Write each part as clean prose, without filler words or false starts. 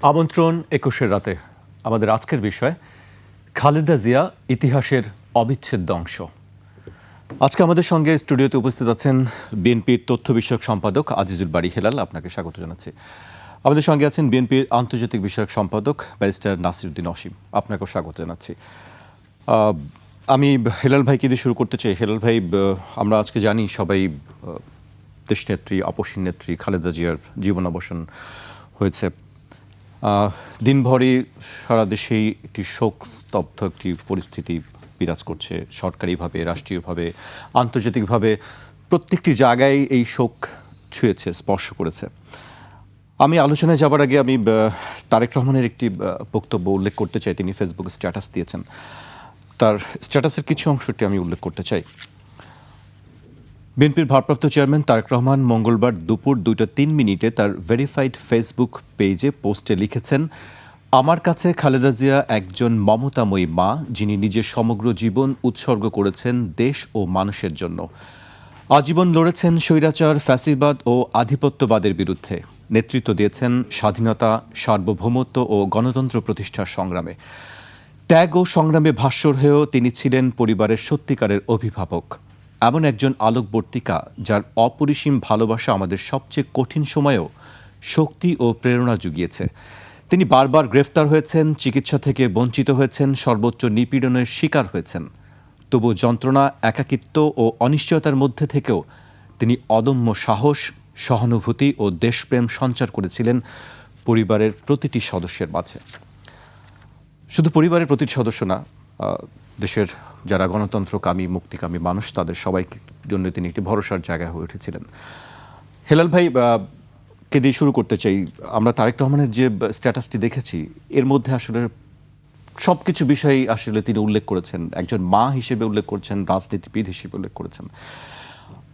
আমন্ত্রণ ২১-এর রাতে। আমাদের আজকের বিষয় খালেদা জিয়া ইতিহাসের অবিচ্ছেদ্য অংশ। আজকে আমাদের সঙ্গে স্টুডিওতে উপস্থিত আছেন বিএনপির তথ্য বিষয়ক সম্পাদক আজিজুল বারী হেলাল। আপনাকে স্বাগত জানাচ্ছি। আমাদের সঙ্গে আছেন বিএনপির আন্তর্জাতিক বিষয়ক সম্পাদক ব্যারিস্টার নাসিরউদ্দিন অসীম। আপনাকেও স্বাগত জানাচ্ছি। আমি হেলাল ভাইকে দিয়ে শুরু করতে চাই। হেলাল ভাই, আমরা আজকে জানি সবাই দেশনেত্রী, আপসীন নেত্রী খালেদা জিয়ার জীবনাবসান হয়েছে। দিনভরই সারা দেশেই একটি শোক স্তব্ধ একটি পরিস্থিতি বিরাজ করছে। সরকারিভাবে, রাষ্ট্রীয়ভাবে, আন্তর্জাতিকভাবে প্রত্যেকটি জায়গায় এই শোক ছুঁয়েছে, স্পর্শ করেছে। আমি আলোচনায় যাবার আগে আমি তারেক রহমানের একটি বক্তব্য উল্লেখ করতে চাই। তিনি ফেসবুকে স্ট্যাটাস দিয়েছেন। তার স্ট্যাটাসের কিছু অংশটি আমি উল্লেখ করতে চাই। বিএনপির ভারপ্রাপ্ত চেয়ারম্যান তারেক রহমান মঙ্গলবার দুপুর 2:03 তার ভেরিফাইড ফেসবুক পেজে পোস্টে লিখেছেন, আমার কাছে খালেদা জিয়া একজন মমতাময়ী মা, যিনি নিজের সমগ্র জীবন উৎসর্গ করেছেন দেশ ও মানুষের জন্য। আজীবন লড়েছেন স্বৈরাচার, ফ্যাসিবাদ ও আধিপত্যবাদের বিরুদ্ধে। নেতৃত্ব দিয়েছেন স্বাধীনতা, সার্বভৌমত্ব ও গণতন্ত্র প্রতিষ্ঠার সংগ্রামে। ত্যাগ ও সংগ্রামে ভাস্বর হয়েও তিনি ছিলেন পরিবারের সত্যিকারের অভিভাবক। এমন একজন আলোকবর্তিকা যার অপরিসীম ভালোবাসা আমাদের সবচেয়ে কঠিন সময়েও শক্তি ও প্রেরণা জুগিয়েছে। তিনি বারবার গ্রেফতার হয়েছেন, চিকিৎসা থেকে বঞ্চিত হয়েছেন, সর্বোচ্চ নিপীড়নের শিকার হয়েছেন। তবু যন্ত্রণা, একাকিত্ব ও অনিশ্চয়তার মধ্যে থেকেও তিনি অদম্য সাহস, সহানুভূতি ও দেশপ্রেম সঞ্চার করেছিলেন পরিবারের প্রতিটি সদস্যের মাঝে। শুধু পরিবারের প্রতিটি সদস্য না, দেশের যারা গণতন্ত্রকামী, মুক্তিকামী মানুষ, তাদের সবাইকে জন্য তিনি একটি ভরসার জায়গা হয়ে উঠেছিলেন। হেলাল ভাই কে দিয়ে শুরু করতে চাই। আমরা তারেক রহমানের যে স্ট্যাটাসটি দেখেছি, এর মধ্যে আসলে সব কিছু বিষয়ই আসলে তিনি উল্লেখ করেছেন। একজন মা হিসেবে উল্লেখ করেছেন, রাজনীতিবিদ হিসেবে উল্লেখ করেছেন।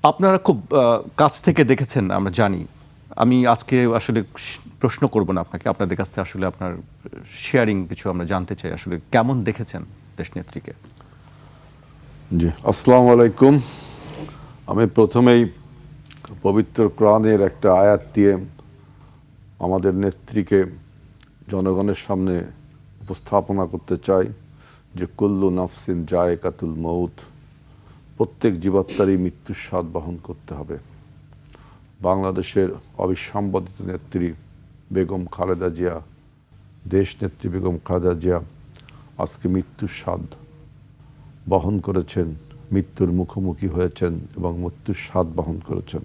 আপনারা খুব কাছ থেকে দেখেছেন, আমরা জানি। আমি আজকে আসলে প্রশ্ন করব না আপনাকে, আপনাদের কাছ থেকে আসলে আপনার শেয়ারিং কিছু আমরা জানতে চাই। আসলে কেমন দেখেছেন দেশনেত্রীকে? জি, আসসালামু আলাইকুম। আমি প্রথমেই পবিত্র কোরআনের একটা আয়াত দিয়ে আমাদের নেত্রীকে জনগণের সামনে উপস্থাপনা করতে চাই যে কুল্লু নাফসিন জায়েকাতুল মউত, প্রত্যেক জীবাত্মারই মৃত্যুর স্বাদ বহন করতে হবে। বাংলাদেশের অবিসম্বাদিত নেত্রী বেগম খালেদা জিয়া, দেশ নেত্রী বেগম খালেদা জিয়া আজকে মৃত্যুর স্বাদ বহন করেছেন, মৃত্যুর মুখোমুখি হয়েছেন এবং মৃত্যুর স্বাদ বহন করেছেন।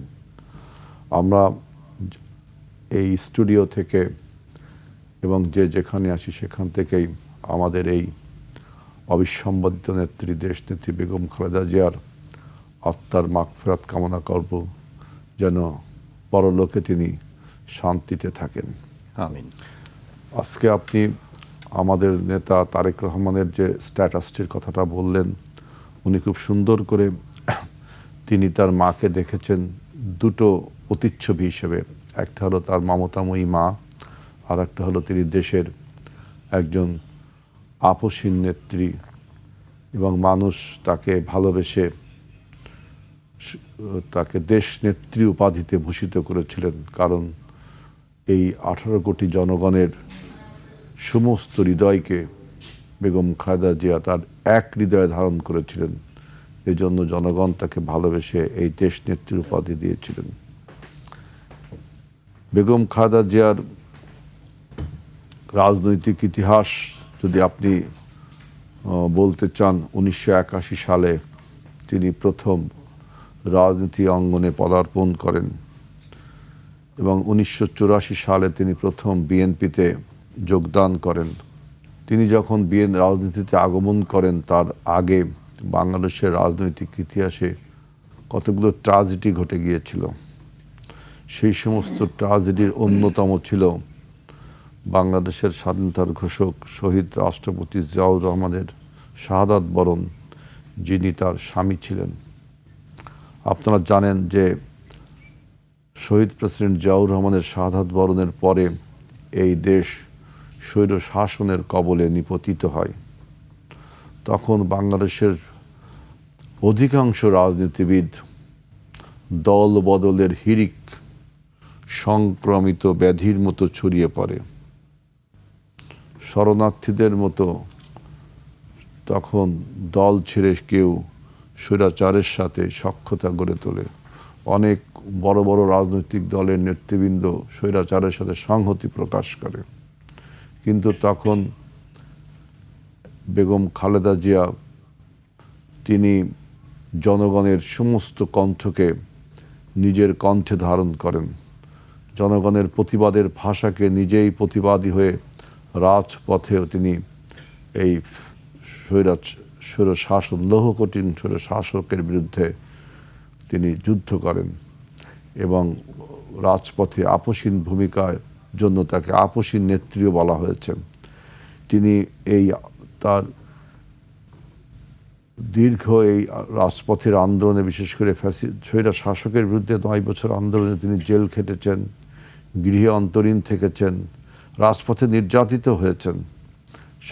আমরা এই স্টুডিও থেকে এবং যেখানে আসি সেখান থেকেই আমাদের এই অবিসম্বাদিত নেত্রী, দেশ নেত্রী বেগম খালেদা জিয়ার আত্মার মাগফিরাত কামনা করব, যেন পরলোকে তিনি শান্তিতে থাকেন। আমিন। আজকে আপনি আমাদের নেতা তারেক রহমানের যে স্ট্যাটাসটির কথাটা বললেন, উনি খুব সুন্দর করে তিনি তার মাকে দেখেছেন দুটো প্রতিচ্ছবি হিসেবে। একটা হলো তার মমতাময়ী মা, আর একটা হলো তিনি দেশের একজন আপসীন নেত্রী, এবং মানুষ তাকে ভালোবেসে তাকে দেশ নেত্রী উপাধিতে ভূষিত করেছিলেন। কারণ এই 18 কোটি জনগণের সমস্ত হৃদয়কে বেগম খালেদা জিয়া তার এক হৃদয়ে ধারণ করেছিলেন। এজন্য জনগণ তাকে ভালোবেসে এই দেশ নেত্রীর উপাধি দিয়েছিলেন। বেগম খালেদা জিয়ার রাজনৈতিক ইতিহাস যদি আপনি বলতে চান, 1981 সালে তিনি প্রথম রাজনীতি অঙ্গনে পদার্পণ করেন এবং 1984 সালে তিনি প্রথম বিএনপিতে যোগদান করেন। তিনি যখন রাজনীতিতে আগমন করেন, তার আগে বাংলাদেশের রাজনৈতিক ইতিহাসে কতগুলো ট্র্যাজেডি ঘটে গিয়েছিল। সেই সমস্ত ট্র্যাজেডির অন্যতম ছিল বাংলাদেশের স্বাধীনতার ঘোষক শহীদ রাষ্ট্রপতি জিয়াউর রহমানের শাহাদাত বরণ, যিনি তার স্বামী ছিলেন। আপনারা জানেন যে শহীদ প্রেসিডেন্ট জিয়াউর রহমানের শাহাদাত বরণের পরে এই দেশ স্বৈর শাসনের কবলে নিপতিত হয়। তখন বাংলাদেশের অধিকাংশ রাজনীতিবিদ দল বদলের হিড়িক সংক্রমিত ব্যাধির মতো ছড়িয়ে পড়ে। শরণার্থীদের মতো তখন দল ছেড়ে কেউ স্বৈরাচারের সাথে সখ্যতা গড়ে তোলে। অনেক বড় বড় রাজনৈতিক দলের নেতৃবৃন্দ স্বৈরাচারের সাথে সংহতি প্রকাশ করে, কিন্তু তখন বেগম খালেদা জিয়া তিনি জনগণের সমস্ত কণ্ঠকে নিজের কণ্ঠে ধারণ করেন, জনগণের প্রতিবাদের ভাষাকে নিজেই প্রতিবাদী হয়ে রাজপথেও তিনি এই স্বৈর শাসন, লৌহকঠিন স্বৈর শাসকের বিরুদ্ধে তিনি যুদ্ধ করেন এবং রাজপথে আপসীন ভূমিকার জন্য তাকে আপসীন নেত্রীও বলা হয়েছে। তিনি এই তার দীর্ঘ এই রাজপথের আন্দোলনে, বিশেষ করে স্বৈর শাসকের বিরুদ্ধে 9 বছর আন্দোলনে তিনি জেল খেটেছেন, গৃহে অন্তরীণ থেকেছেন, রাজপথে নির্যাতিত হয়েছেন।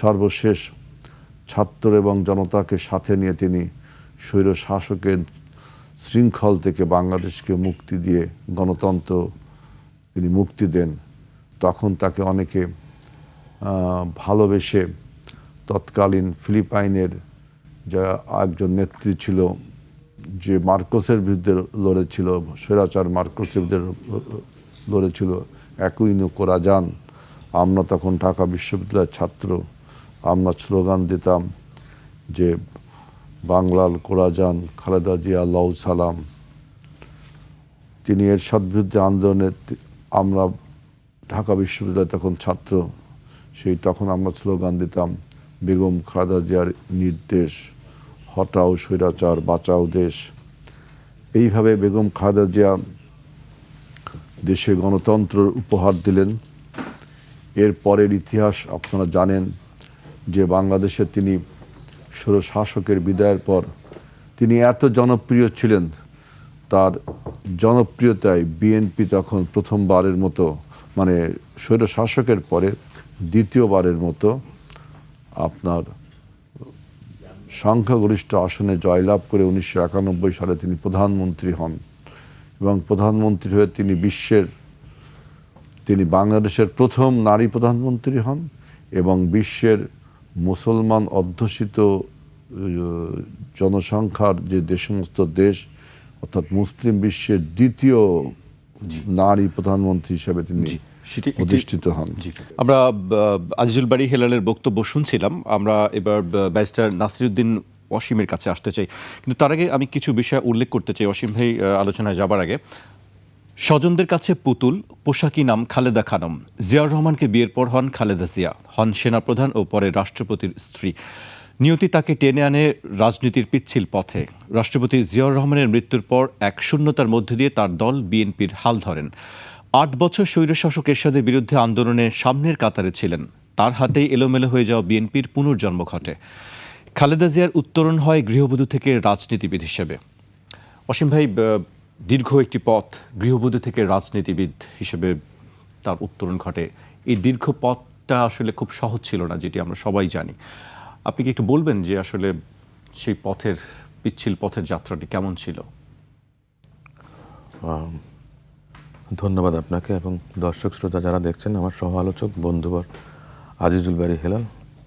সর্বশেষ ছাত্র এবং জনতাকে সাথে নিয়ে তিনি স্বৈর শাসকের শৃঙ্খল থেকে বাংলাদেশকে মুক্তি দিয়ে গণতন্ত্র তিনি মুক্তি দেন। তখন তাকে অনেকে ভালোবেসে তৎকালীন ফিলিপাইনের যা একজন নেত্রী ছিল, যে মার্কোসের বিরুদ্ধে লড়েছিল, স্বৈরাচার মার্কোসের বিরুদ্ধে লড়েছিল, একুইনো কোরাজান। আমরা তখন ঢাকা বিশ্ববিদ্যালয়ের ছাত্র, আমরা স্লোগান দিতাম যে বাংলার কোরাজান, খালেদা জিয়া লও সালাম। তিনি এরশাদ বিরুদ্ধে আন্দোলনে, আমরা ঢাকা বিশ্ববিদ্যালয় তখন ছাত্র, তখন আমরা স্লোগান দিতাম বেগম খালেদা জিয়ার নির্দেশ, হটাও স্বৈরাচার, বাঁচাও দেশ। এইভাবে বেগম খালেদা জিয়া দেশে গণতন্ত্র উপহার দিলেন। এর পরের ইতিহাস আপনারা জানেন যে বাংলাদেশে তিনি স্বৈর শাসকের বিদায়ের পর তিনি এত জনপ্রিয় ছিলেন, তার জনপ্রিয়তায় বিএনপি তখন প্রথমবারের মতো, মানে স্বৈর শাসকের পরে দ্বিতীয়বারের মতো আপনার সংখ্যাগরিষ্ঠ আসনে জয়লাভ করে 1991 সালে তিনি প্রধানমন্ত্রী হন এবং প্রধানমন্ত্রী হয়ে তিনি বাংলাদেশের প্রথম নারী প্রধানমন্ত্রী হন এবং বিশ্বের মুসলমান অধ্যুষিত জনসংখ্যার যে সমস্ত দেশ, অর্থাৎ মুসলিম বিশ্বের দ্বিতীয় নারী প্রধানমন্ত্রী হিসেবে তিনি প্রতিষ্ঠিত হন। আমরা আজিজুল বারী হেলালের বক্তব্য শুনছিলাম। আমরা এবার ব্যারিস্টার নাসিরউদ্দিন অসীমের কাছে আসতে চাই, কিন্তু তার আগে আমি কিছু বিষয় উল্লেখ করতে চাই। অসীম ভাই আলোচনায় যাবার আগে, স্বজনদের কাছে পুতুল, পোশাকি নাম খালেদা খানম। জিয়াউর রহমানকে বিয়ের পর হন খালেদা জিয়া, হন সেনাপ্রধান ও পরে রাষ্ট্রপতির স্ত্রী। নিয়তি তাকে টেনে আনে রাজনীতির পিচ্ছিল পথে। রাষ্ট্রপতি জিয়াউর রহমানের মৃত্যুর পর এক শূন্যতার মধ্যে দিয়ে তার দল বিএনপির হাল ধরেন। 8 বছর স্বৈরশাসক এরশাদের বিরুদ্ধে আন্দোলনে সামনের কাতারে ছিলেন। তার হাতেই এলোমেলো হয়ে যাওয়া বিএনপির পুনর্জন্ম ঘটে। খালেদা জিয়ার উত্তরণ হয় গৃহবধূ থেকে রাজনীতিবিদ হিসেবে। অসীম ভাই, দীর্ঘ একটি পথ, গৃহবধূ থেকে রাজনীতিবিদ হিসেবে তার উত্তরণ ঘটে। এই দীর্ঘ পথটা আসলে খুব সহজ ছিল না, যেটি আমরা সবাই জানি। আপনি কি একটু বলবেন যে আসলে সেই পথের, পিচ্ছিল পথের যাত্রাটি কেমন ছিল? ধন্যবাদ আপনাকে এবং দর্শক শ্রোতা যারা দেখছেন, আমার সহ আলোচক বন্ধুবর আজিজুল বারী হেলাল।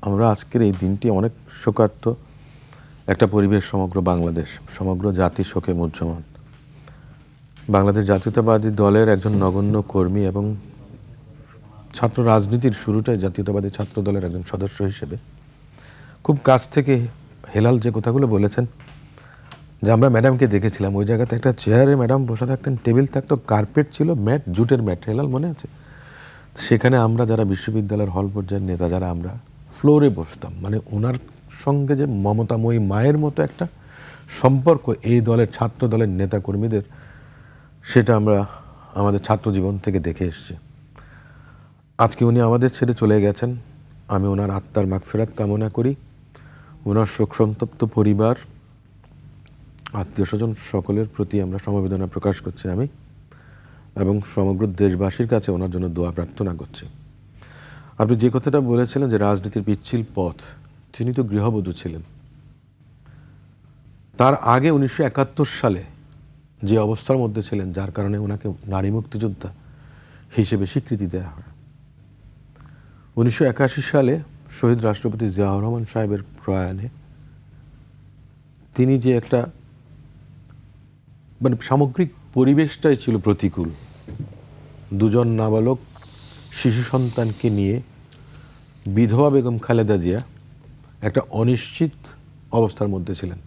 আমরা আজকের এই দিনটি অনেক শোকার্ত একটা পরিবেশ, সমগ্র বাংলাদেশ, সমগ্র জাতি শোকে মুহ্যমান। বাংলাদেশ জাতীয়তাবাদী দলের একজন নগণ্য কর্মী এবং ছাত্র রাজনীতির শুরুটাই জাতীয়তাবাদী ছাত্র দলের একজন সদস্য হিসেবে খুব কাছ থেকে হেলাল যে কথাগুলো বলেছেন, যে আমরা ম্যাডামকে দেখেছিলাম ওই জায়গাতে একটা চেয়ারে ম্যাডাম বসে থাকতেন, টেবিল থাকতো, কার্পেট ছিল, ম্যাট, জুটের ম্যাট। হেলাল মনে আছে? সেখানে আমরা যারা বিশ্ববিদ্যালয়ের হল পর্যায়ের নেতা যারা, আমরা ফ্লোরে বসতাম। মানে ওনার সঙ্গে যে মমতাময়ী মায়ের মতো একটা সম্পর্ক এই দলের, ছাত্র দলের নেতা কর্মীদের, সেটা আমরা আমাদের ছাত্র জীবন থেকে দেখে এসেছি। আজকে উনি আমাদের ছেড়ে চলে গেছেন। আমি ওনার আত্মার মাগফিরাত কামনা করি। ওনার শোকসন্তপ্ত পরিবার, আত্মীয় স্বজন সকলের প্রতি আমরা সমবেদনা প্রকাশ করছি আমি, এবং সমগ্র দেশবাসীর কাছে ওনার জন্য দোয়া প্রার্থনা করছি। আপনি যে কথাটা বলেছিলেন যে রাজনীতির পিচ্ছিল পথ, তিনি তো গৃহবধূ ছিলেন। তার আগে 1971 সালে যে অবস্থার মধ্যে ছিলেন, যার কারণে ওনাকে নারী মুক্তিযোদ্ধা হিসেবে স্বীকৃতি দেওয়া হয়, 1981 সালে শহীদ রাষ্ট্রপতি জিয়াউর রহমান সাহেবের প্রয়াণে তিনি যে একটা মানে সামগ্রিক পরিবেশটাই ছিল প্রতিকূল। দুজন নাবালক শিশু সন্তানকে নিয়ে বিধবা বেগম খালেদা জিয়া একটা অনিশ্চিত অবস্থার মধ্যে ছিলেন।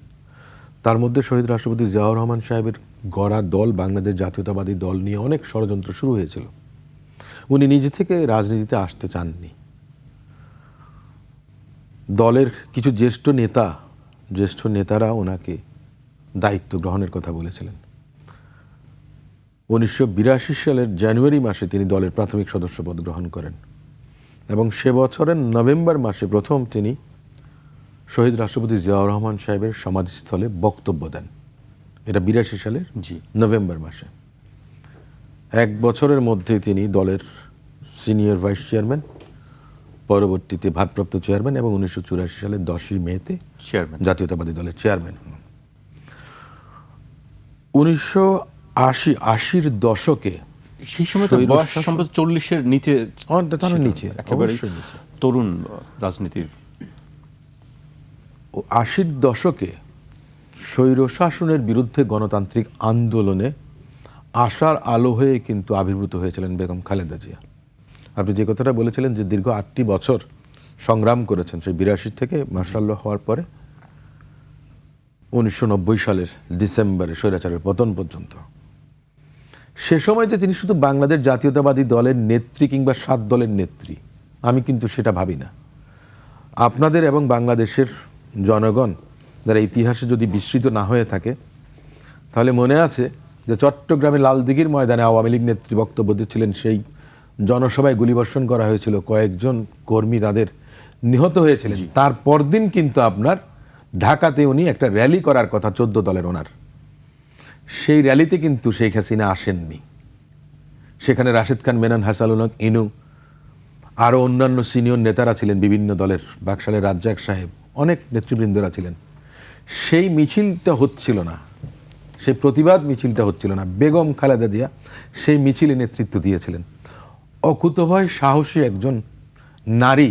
তার মধ্যে শহীদ রাষ্ট্রপতি জিয়াউর রহমান সাহেবের গড়া দল বাংলাদেশ জাতীয়তাবাদী দল নিয়ে অনেক ষড়যন্ত্র শুরু হয়েছিল। উনি নিজে থেকে রাজনীতিতে আসতে চাননি। দলের কিছু জ্যেষ্ঠ নেতারা ওনাকে দায়িত্ব গ্রহণের কথা বলেছিলেন। 1982 সালের জানুয়ারি মাসে তিনি দলের প্রাথমিক সদস্যপদ গ্রহণ করেন এবং সে বছরের নভেম্বর মাসে প্রথম তিনি শহীদ রাষ্ট্রপতি জিয়াউর রহমান সাহেবের সমাধিস্থলে বক্তব্য দেন। এটা 82 সালের নভেম্বর মাসে। এক বছরের মধ্যে তিনি দলের সিনিয়র ভাইস চেয়ারম্যান, পরবর্তীতে ভারপ্রাপ্ত চেয়ারম্যান এবং 1984 সালের 10ই মেতে চেয়ারম্যান, জাতীয়তাবাদী দলের চেয়ারম্যান। 1980-এর দশকে সেই সময় তো বয়স সম্ভবত 40-এর নিচে, নিচে, একেবারে অবশ্যই নিচে। তরুণ রাজনীতির। 80-র দশকে স্বৈরশাসনের বিরুদ্ধে গণতান্ত্রিক আন্দোলনে আশার আলো হয়ে কিন্তু আবির্ভূত হয়েছিলেন বেগম খালেদা জিয়া। আপনি যে কথাটা বলেছিলেন যে দীর্ঘ 8টি বছর সংগ্রাম করেছেন, সেই 82 থেকে মার্শাল ল হওয়ার পরে 1990 সালের ডিসেম্বরে স্বৈরাচারের পতন পর্যন্ত। সে সময় যে তিনি শুধু বাংলাদেশ জাতীয়তাবাদী দলের নেত্রী কিংবা 7 দলের নেত্রী, আমি কিন্তু সেটা ভাবি না। আপনাদের এবং বাংলাদেশের জনগণ যারা ইতিহাসে যদি বিস্মৃত না হয়ে থাকে, তাহলে মনে আছে যে চট্টগ্রামে লালদিঘির ময়দানে আওয়ামী লীগ নেত্রী বক্তব্য দিচ্ছিলেন, সেই জনসভায় গুলিবর্ষণ করা হয়েছিল, কয়েকজন কর্মী তাদের নিহত হয়েছিলেন। তার পরদিন কিন্তু আপনার ঢাকাতে উনি একটা র্যালি করার কথা 14 দলের ওনার, সেই র্যালিতে কিন্তু শেখ হাসিনা আসেননি। সেখানে রাশেদ খান মেনন, হাসানুল ইনু, আরও অন্যান্য সিনিয়র নেতারা ছিলেন বিভিন্ন দলের, বাকশালের রাজ্জাক সাহেব, অনেক নেতৃবৃন্দরা ছিলেন। সেই মিছিলটা হচ্ছিল না, সেই প্রতিবাদ মিছিলটা হচ্ছিল না। বেগম খালেদা জিয়া সেই মিছিলে নেতৃত্ব দিয়েছিলেন। অকুতোভয় সাহসী একজন নারী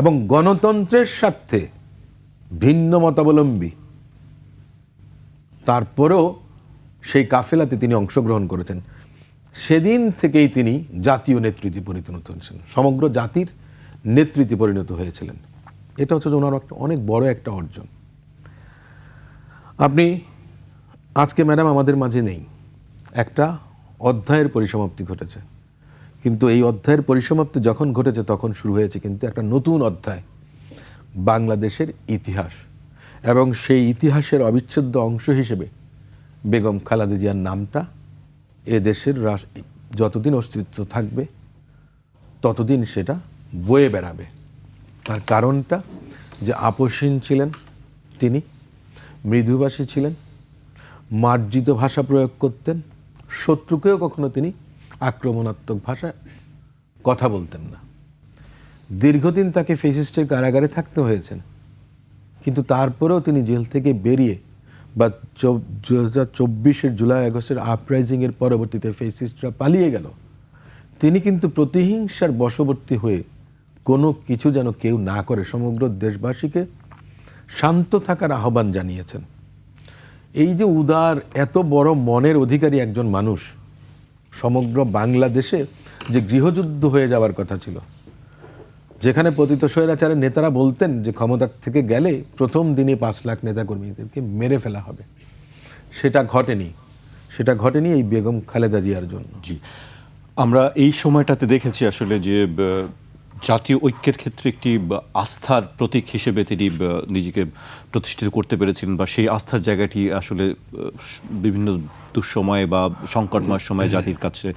এবং গণতন্ত্রের স্বার্থে ভিন্ন মতাবলম্বী, তারপরেও সেই কাফেলাতে তিনি অংশগ্রহণ করেছেন। সেদিন থেকেই তিনি জাতীয় নেতৃত্বে পরিণত হয়েছেন, সমগ্র জাতির নেতৃত্বে পরিণত হয়েছিলেন। এটা হচ্ছে ওনার অনেক বড় একটা অর্জন। আপনি আজকে ম্যাডাম আমাদের মাঝে নেই, একটা অধ্যায়ের পরিসমাপ্তি ঘটেছে, কিন্তু এই অধ্যায়ের পরিসমাপ্তি যখন ঘটেছে তখন শুরু হয়েছে কিন্তু একটা নতুন অধ্যায়, বাংলাদেশের ইতিহাস। এবং সেই ইতিহাসের অবিচ্ছেদ্য অংশ হিসেবে বেগম খালেদা জিয়ার নামটা এ দেশের যতদিন অস্তিত্ব থাকবে ততদিন সেটা বয়ে বেড়াবে। তার কারণটা যে আপোষহীন ছিলেন তিনি, মৃদুভাষী ছিলেন, মার্জিত ভাষা প্রয়োগ করতেন, শত্রুকেও কখনো তিনি আক্রমণাত্মক ভাষায় কথা বলতেন না। দীর্ঘদিন তাকে ফ্যাসিস্টের কারাগারে থাকতে হয়েছেন, কিন্তু তারপরেও তিনি জেল থেকে বেরিয়ে বা 2024-এর জুলাই আগস্টের আপরাইজিংয়ের পরবর্তীতে ফ্যাসিস্টরা পালিয়ে গেল, তিনি কিন্তু প্রতিহিংসার বশবর্তী হয়ে কোনো কিছু যেন কেউ না করে সমগ্র দেশবাসীকে শান্ত থাকার আহ্বান জানিয়েছেন। এই যে উদার, এত বড় মনের অধিকারী একজন মানুষ, সমগ্র বাংলাদেশে যে গৃহযুদ্ধ হয়ে যাওয়ার কথা ছিল, যেখানে পতিত স্বৈরাচারের নেতারা বলতেন যে ক্ষমতার থেকে গেলে প্রথম দিনে 5 লাখ নেতাকর্মীদেরকে মেরে ফেলা হবে, সেটা ঘটেনি এই বেগম খালেদা জিয়ার জন্য। জি, আমরা এই সময়টাতে দেখেছি আসলে যে জাতীয় ঐক্যের ক্ষেত্রে একটি আস্থার প্রতীক হিসেবে তিনি নিজেকে প্রতিষ্ঠিত করতে পেরেছিলেন, বা সেই আস্থার জায়গাটি আসলে বিভিন্ন দুঃসময়ে বা সংকটময় সময়ে জাতির কাছে,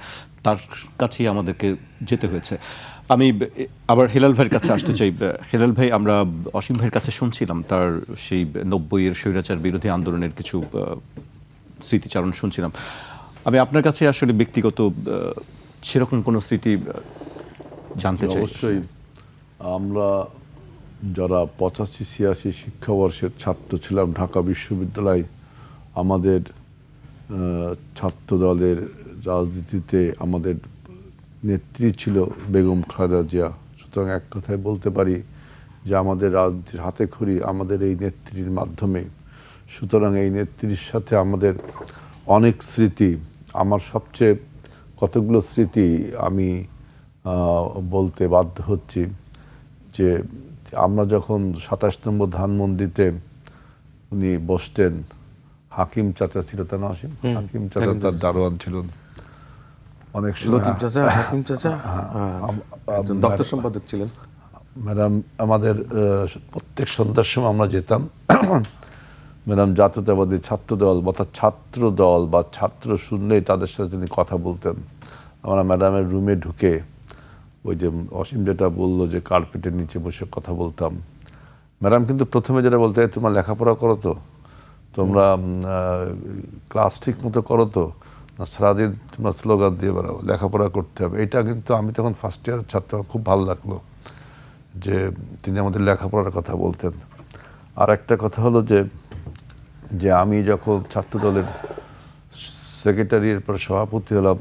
তার কাছেই আমাদেরকে যেতে হয়েছে। আমি আবার হেলাল ভাইয়ের কাছে আসতে চাই। হেলাল ভাই, আমরা অসীম ভাইয়ের কাছে শুনছিলাম তার সেই 90-এর স্বৈরাচার বিরোধী আন্দোলনের কিছু স্মৃতিচারণ শুনছিলাম। আমি আপনার কাছে আসলে ব্যক্তিগত সেরকম কোনো স্মৃতি জানতে চাই। অবশ্যই আমরা যারা 85-86 শিক্ষাবর্ষের ছাত্র ছিলাম ঢাকা বিশ্ববিদ্যালয়, আমাদের ছাত্র দলের রাজনীতিতে আমাদের নেত্রী ছিল বেগম খালেদা জিয়া। সুতরাং এক কথায় বলতে পারি যে আমাদের রাজ্যের হাতে খড়ি আমাদের এই নেত্রীর মাধ্যমে। সুতরাং এই নেত্রীর সাথে আমাদের অনেক স্মৃতি, আমার সবচেয়ে কতগুলো স্মৃতি আমি বলতে বাধ্য হচ্ছি। যে আমরা যখন ২৭ নম্বর ধানমন্ডিতে উনি বসতেন, হাকিম চাচা ছিল, তা না হাকিম চাচা তার দারোয়ান ছিলেন অনেক সময়। লতিফ চাচা, হাকিম চাচা একজন দপ্তর সম্পাদক ছিলেন। ম্যাডাম আমাদের প্রত্যেক সন্ধ্যার সময় আমরা যেতাম। ম্যাডাম জাতীয়তাবাদী ছাত্র দল বা ছাত্র দল বা ছাত্র শুনলেই তাদের সাথে তিনি কথা বলতেন। আমরা ম্যাডামের রুমে ঢুকে ওই যে অসীম যেটা বললো যে কার্পেটের নিচে বসে কথা বলতাম। ম্যাডাম কিন্তু প্রথমে যেটা বলতে, তোমরা লেখাপড়া করো তো, তোমরা ক্লাস ঠিক মতো করো তো, না সারাদিন তোমরা স্লোগান দিয়ে বেড়াও, লেখাপড়া করতে হবে। এটা কিন্তু আমি তখন ফার্স্ট ইয়ার ছাত্র, খুব ভালো লাগলো যে তিনি আমাদের লেখাপড়ার কথা বলতেন। আর একটা কথা হলো যে আমি যখন ছাত্র দলের সেক্রেটারির পর সভাপতি হলাম,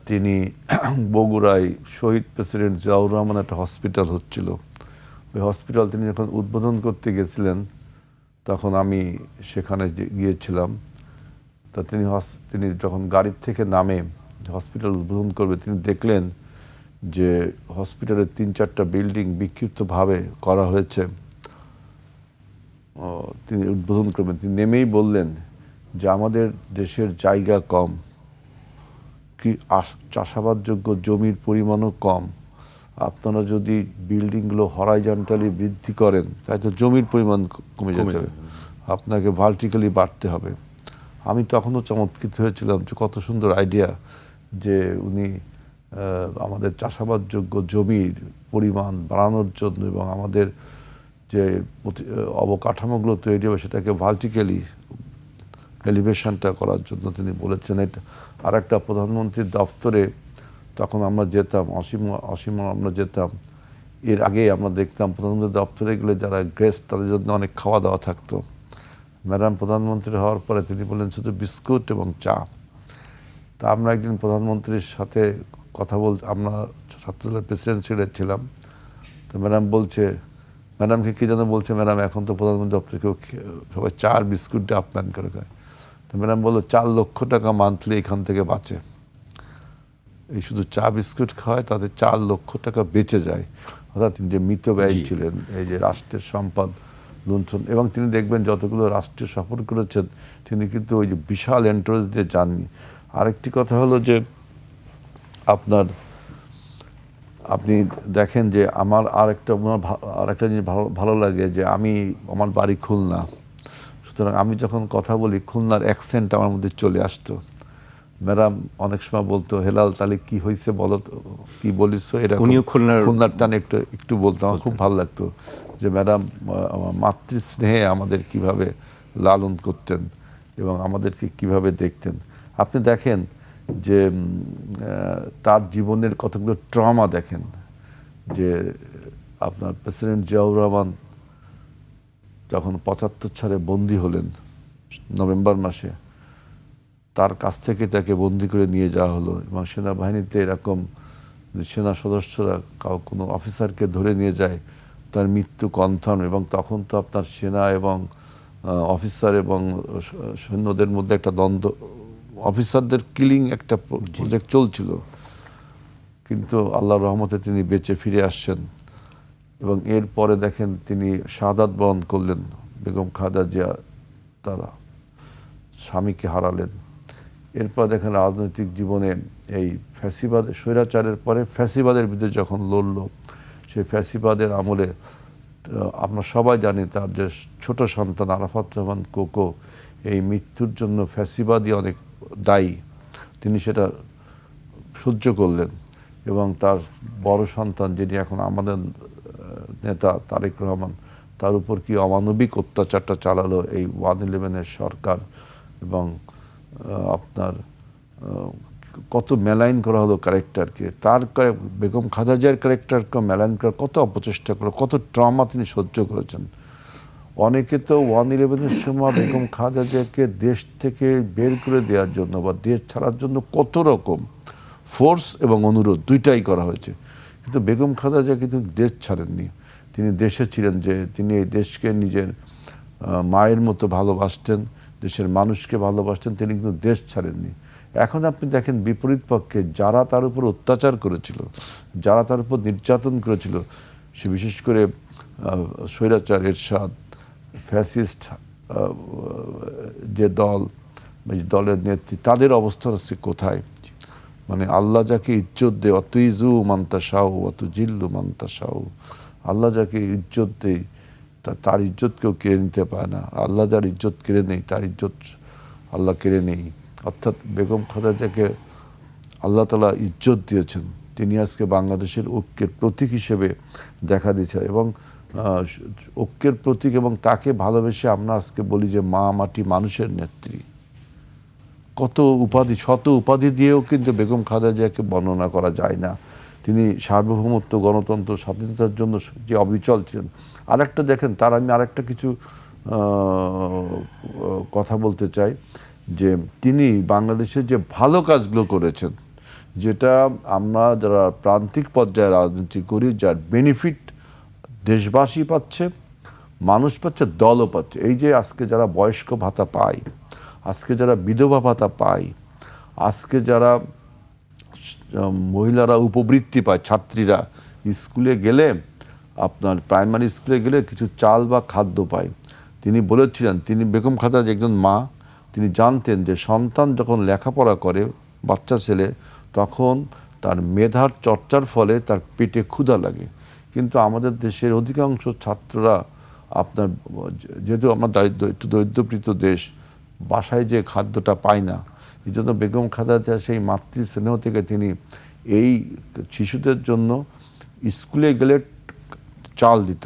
তিনি বগুড়ায় শহীদ প্রেসিডেন্ট জিয়াউর রহমান একটা হসপিটাল হচ্ছিল, ওই হসপিটাল তিনি যখন উদ্বোধন করতে গেছিলেন তখন আমি সেখানে গিয়েছিলাম। তা তিনি যখন গাড়ির থেকে নামে হসপিটাল উদ্বোধন করবে, তিনি দেখলেন যে হসপিটালের ৩-৪টা বিল্ডিং বিক্ষিপ্তভাবে করা হয়েছে। তিনি উদ্বোধন করবেন, তিনি নেমেই বললেন যে আমাদের দেশের জায়গা কম, কি চাষাবাদযোগ্য জমির পরিমাণও কম, আপনারা যদি বিল্ডিংগুলো হরাইজন্টালি বৃদ্ধি করেন তাই তো জমির পরিমাণ কমে যেতে হবে, আপনাকে ভার্টিক্যালি বাড়তে হবে। আমি তখনও চমৎকৃত হয়েছিলাম যে কত সুন্দর আইডিয়া, যে উনি আমাদের চাষাবাদযোগ্য জমির পরিমাণ বাড়ানোর জন্য এবং আমাদের যে অবকাঠামোগুলো তৈরি হবে সেটাকে ভার্টিক্যালি এলিভেশনটা করার জন্য তিনি বলেছেন। এটা আর একটা প্রধানমন্ত্রীর দপ্তরে তখন আমরা যেতাম, অসীম আমরা যেতাম, এর আগে আমরা দেখতাম প্রধানমন্ত্রীর দপ্তরে গেলে যারা গেস্ট তাদের জন্য অনেক খাওয়া দাওয়া থাকতো। ম্যাডাম প্রধানমন্ত্রী হওয়ার পরে তিনি বললেন শুধু বিস্কুট এবং চা। তা আমরা একদিন প্রধানমন্ত্রীর সাথে কথা আমরা ছাত্রদলের প্রেসিডেন্ট ছিলাম, তো ম্যাডাম বলছে, ম্যাডামকে কী যেন বলছে, ম্যাডাম এখন তো প্রধানমন্ত্রী দপ্তরে কেউ সবাই চা আর বিস্কুটটা আপ্যায়ন করে খায়। তো ম্যাডাম বললো ৪ লক্ষ টাকা মান্থলি এখান থেকে বাঁচে, এই শুধু চা বিস্কুট খাওয়ায় তাদের ৪ লক্ষ টাকা বেঁচে যায়। অর্থাৎ তিনি যে মিত ব্যয় ছিলেন, এই যে রাষ্ট্রের সম্পদ লুণ্ঠন, এবং তিনি দেখবেন যতগুলো রাষ্ট্রীয় সফর করেছেন তিনি কিন্তু ওই যে বিশাল এন্টারেস্ট দিয়ে যাননি। আরেকটি কথা হলো যে আপনি দেখেন যে আমার আরেকটা জিনিস ভালো লাগে যে আমার বাড়ি খুলনা, সুতরাং আমি যখন কথা বলি খুলনার অ্যাকসেন্ট আমার মধ্যে চলে আসতো। ম্যাডাম অনেক সময় বলতো, হেলাল তাহলে কি হয়েছে বলো তো, কি বলিস, এরকম খুলনার টানে একটু বলতো, আমার খুব ভালো লাগতো যে ম্যাডাম আমার মাতৃস্নেহে আমাদের কিভাবে লালন করতেন এবং আমাদেরকে কিভাবে দেখতেন। আপনি দেখেন যে তার জীবনের কতগুলো ট্রমা দেখেন, যে আপনার প্রেসিডেন্ট জিয়াউর রহমান যখন ৭৫ সালে বন্দী হলেন নভেম্বর মাসে, তার কাছ থেকে তাকে বন্দী করে নিয়ে যাওয়া হলো এবং সেনাবাহিনীতে এরকম সেনা সদস্যরা কোনো অফিসারকে ধরে নিয়ে যায়, তার মৃত্যু কনফার্ম। এবং তখন তো আপনার সেনা এবং অফিসার এবং সৈন্যদের মধ্যে একটা দ্বন্দ্ব, অফিসারদের কিলিং একটা প্রজেক্ট চলছিল, কিন্তু আল্লাহর রহমতে তিনি বেঁচে ফিরে আসছেন। এবং এরপরে দেখেন তিনি শাহাদাত বরণ করলেন, বেগম খালেদা জিয়া তার স্বামীকে হারালেন। এরপর দেখেন রাজনৈতিক জীবনে এই ফ্যাসিবাদ, স্বৈরাচারের পরে ফ্যাসিবাদের বিরুদ্ধে যখন লড়ল, সেই ফ্যাসিবাদের আমলে আমরা সবাই জানি তার যে ছোট সন্তান আরাফাত রহমান কোকো, এই মৃত্যুর জন্য ফ্যাসিবাদই অনেক দায়ী, তিনি সেটা সহ্য করলেন। এবং তার বড় সন্তান যিনি এখন আমাদের নেতা তারেক রহমান, তার উপর কি অমানবিক অত্যাচারটা চালালো এই 111-এর সরকার, এবং আপনার কত মেলাইন করা হলো ক্যারেক্টারকে, তার বেগম খালেদা জিয়ার ক্যারেক্টারকে মেলাইন করার কত অপচেষ্টা করলো, কত ট্রমা তিনি সহ্য করেছেন। অনেকে তো 111-এর সময় বেগম খালেদা জিয়াকে দেশ থেকে বের করে দেওয়ার জন্য বা দেশ ছাড়ার জন্য কত রকম ফোর্স এবং অনুরোধ দুইটাই করা হয়েছে, কিন্তু বেগম খালেদা জিয়া কিন্তু দেশ ছাড়েননি। তিনি দেশে ছিলেন, যে তিনি এই দেশকে নিজের মায়ের মতো ভালোবাসতেন, দেশের মানুষকে ভালোবাসতেন, তিনি কিন্তু দেশ ছাড়েননি। এখন আপনি দেখেন বিপরীত পক্ষে যারা তার উপর অত্যাচার করেছিল, যারা তার উপর নির্যাতন করেছিল, সে বিশেষ করে স্বৈরাচার এরশাদ, ফ্যাসিস্ট যে দল, দলের নেত্রী, তাদের অবস্থান হচ্ছে কোথায়? মানে আল্লাহ যাকে ইজ্জত দেয়, অত ইজু মান্তা সাউ অত জিল্লু মান্তা সাউ, আল্লাহ যাকে ইজ্জত দেয় তার ইজ্জত কেউ কেড়ে নিতে পারে না। আল্লাহ যার ইজ্জত কেড়ে নেই, তার ইজ্জত আল্লাহ কেড়ে নেই। অর্থাৎ বেগম খালেদাকে আল্লাহ তাআলা ইজ্জত দিয়েছেন। তিনি আজকে বাংলাদেশের ঐক্যের প্রতীক হিসেবে দেখা দিয়েছেন, এবং ঐক্যের প্রতীক, এবং তাকে ভালোবেসে আমরা আজকে বলি যে মা মাটি মানুষের নেত্রী। কত উপাধি, শত উপাধি দিয়েও কিন্তু বেগম খালেদা জিয়াকে বর্ণনা করা যায় না। তিনি সার্বভৌমত্ব, গণতন্ত্র, স্বাধীনতার জন্য যে অবিচল ছিলেন। আরেকটা দেখেন, তার আমি আরেকটা কিছু কথা বলতে চাই, যে তিনি বাংলাদেশের যে ভালো কাজগুলো করেছেন, যেটা আমরা যারা প্রান্তিক পর্যায়ে রাজনীতি করি, যার বেনিফিট দেশবাসী পাচ্ছে, মানুষ পাচ্ছে, দলও পাচ্ছে। এই যে আজকে যারা বয়স্ক ভাতা পায়, আজকে যারা বিধবা ভাতা পায়, আজকে যারা মহিলারা উপবৃত্তি পায়, ছাত্রীরা স্কুলে গেলে, আপনার প্রাইমারি স্কুলে গেলে কিছু চাল বা খাদ্য পায়। তিনি বলেছিলেন, তিনি বেগম খালেদা একজন মা, তিনি জানতেন যে সন্তান যখন লেখাপড়া করে, বাচ্চা ছেলে, তখন তার মেধার চর্চার ফলে তার পেটে ক্ষুধা লাগে। কিন্তু আমাদের দেশের অধিকাংশ ছাত্ররা, আপনার যেহেতু আমরা একটু দরিদ্রপ্রীত দেশ, বাসায় যে খাদ্যটা পায় না, এই জন্য বেগম খালেদা সেই মাতৃ স্নেহ থেকে তিনি এই শিশুদের জন্য স্কুলে গেলে চাল দিত,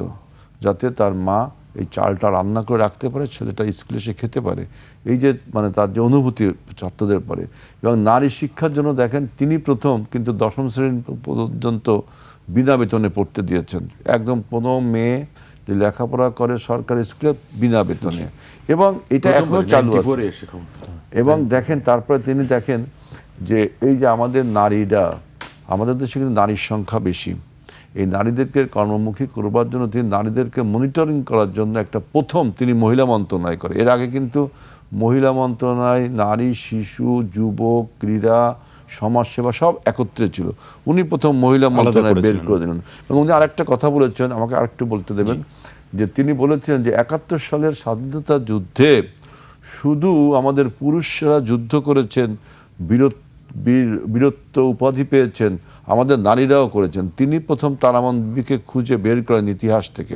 যাতে তার মা এই চালটা রান্না করে রাখতে পারে, ছেলেটা স্কুলে এসে খেতে পারে। এই যে মানে তার যে অনুভূতি ছাত্রদের পরে। এবং নারী শিক্ষার জন্য দেখেন, তিনি প্রথম কিন্তু দশম শ্রেণী পর্যন্ত বিনা বেতনে পড়তে দিয়েছেন। একদম কোনো মেয়ে যে লেখাপড়া করে সরকারি স্কুলে বিনা বেতনে, এবং এটা এখনো চালু আছে। এবং দেখেন তারপরে তিনি দেখেন যে এই যে আমাদের নারীরা, আমাদের দেশে কিন্তু নারীর সংখ্যা বেশি, এই নারীদেরকে কর্মমুখী করবার জন্য তিনি নারীদেরকে মনিটরিং করার জন্য একটা প্রথম তিনি মহিলা মন্ত্রণালয় করে। এর আগে কিন্তু মহিলা মন্ত্রণালয় নারী, শিশু, যুবক, ক্রীড়া, সমাজসেবা সব একত্রে ছিল। উনি প্রথম মহিলা মন্ত্রণালয় বের করে দিলেন। এবং উনি আরেকটা কথা বলেছেন, আমাকে আরেকটু বলতে দেবেন, যে তিনি বলেছেন যে ৭১ সালের স্বাধীনতা যুদ্ধে শুধু আমাদের পুরুষরা যুদ্ধ করেছেন, বীরত্ব উপাধি পেয়েছেন, আমাদের নারীরাও করেছেন। তিনি প্রথম তারামন বিবিকে খুঁজে বের করেন ইতিহাস থেকে,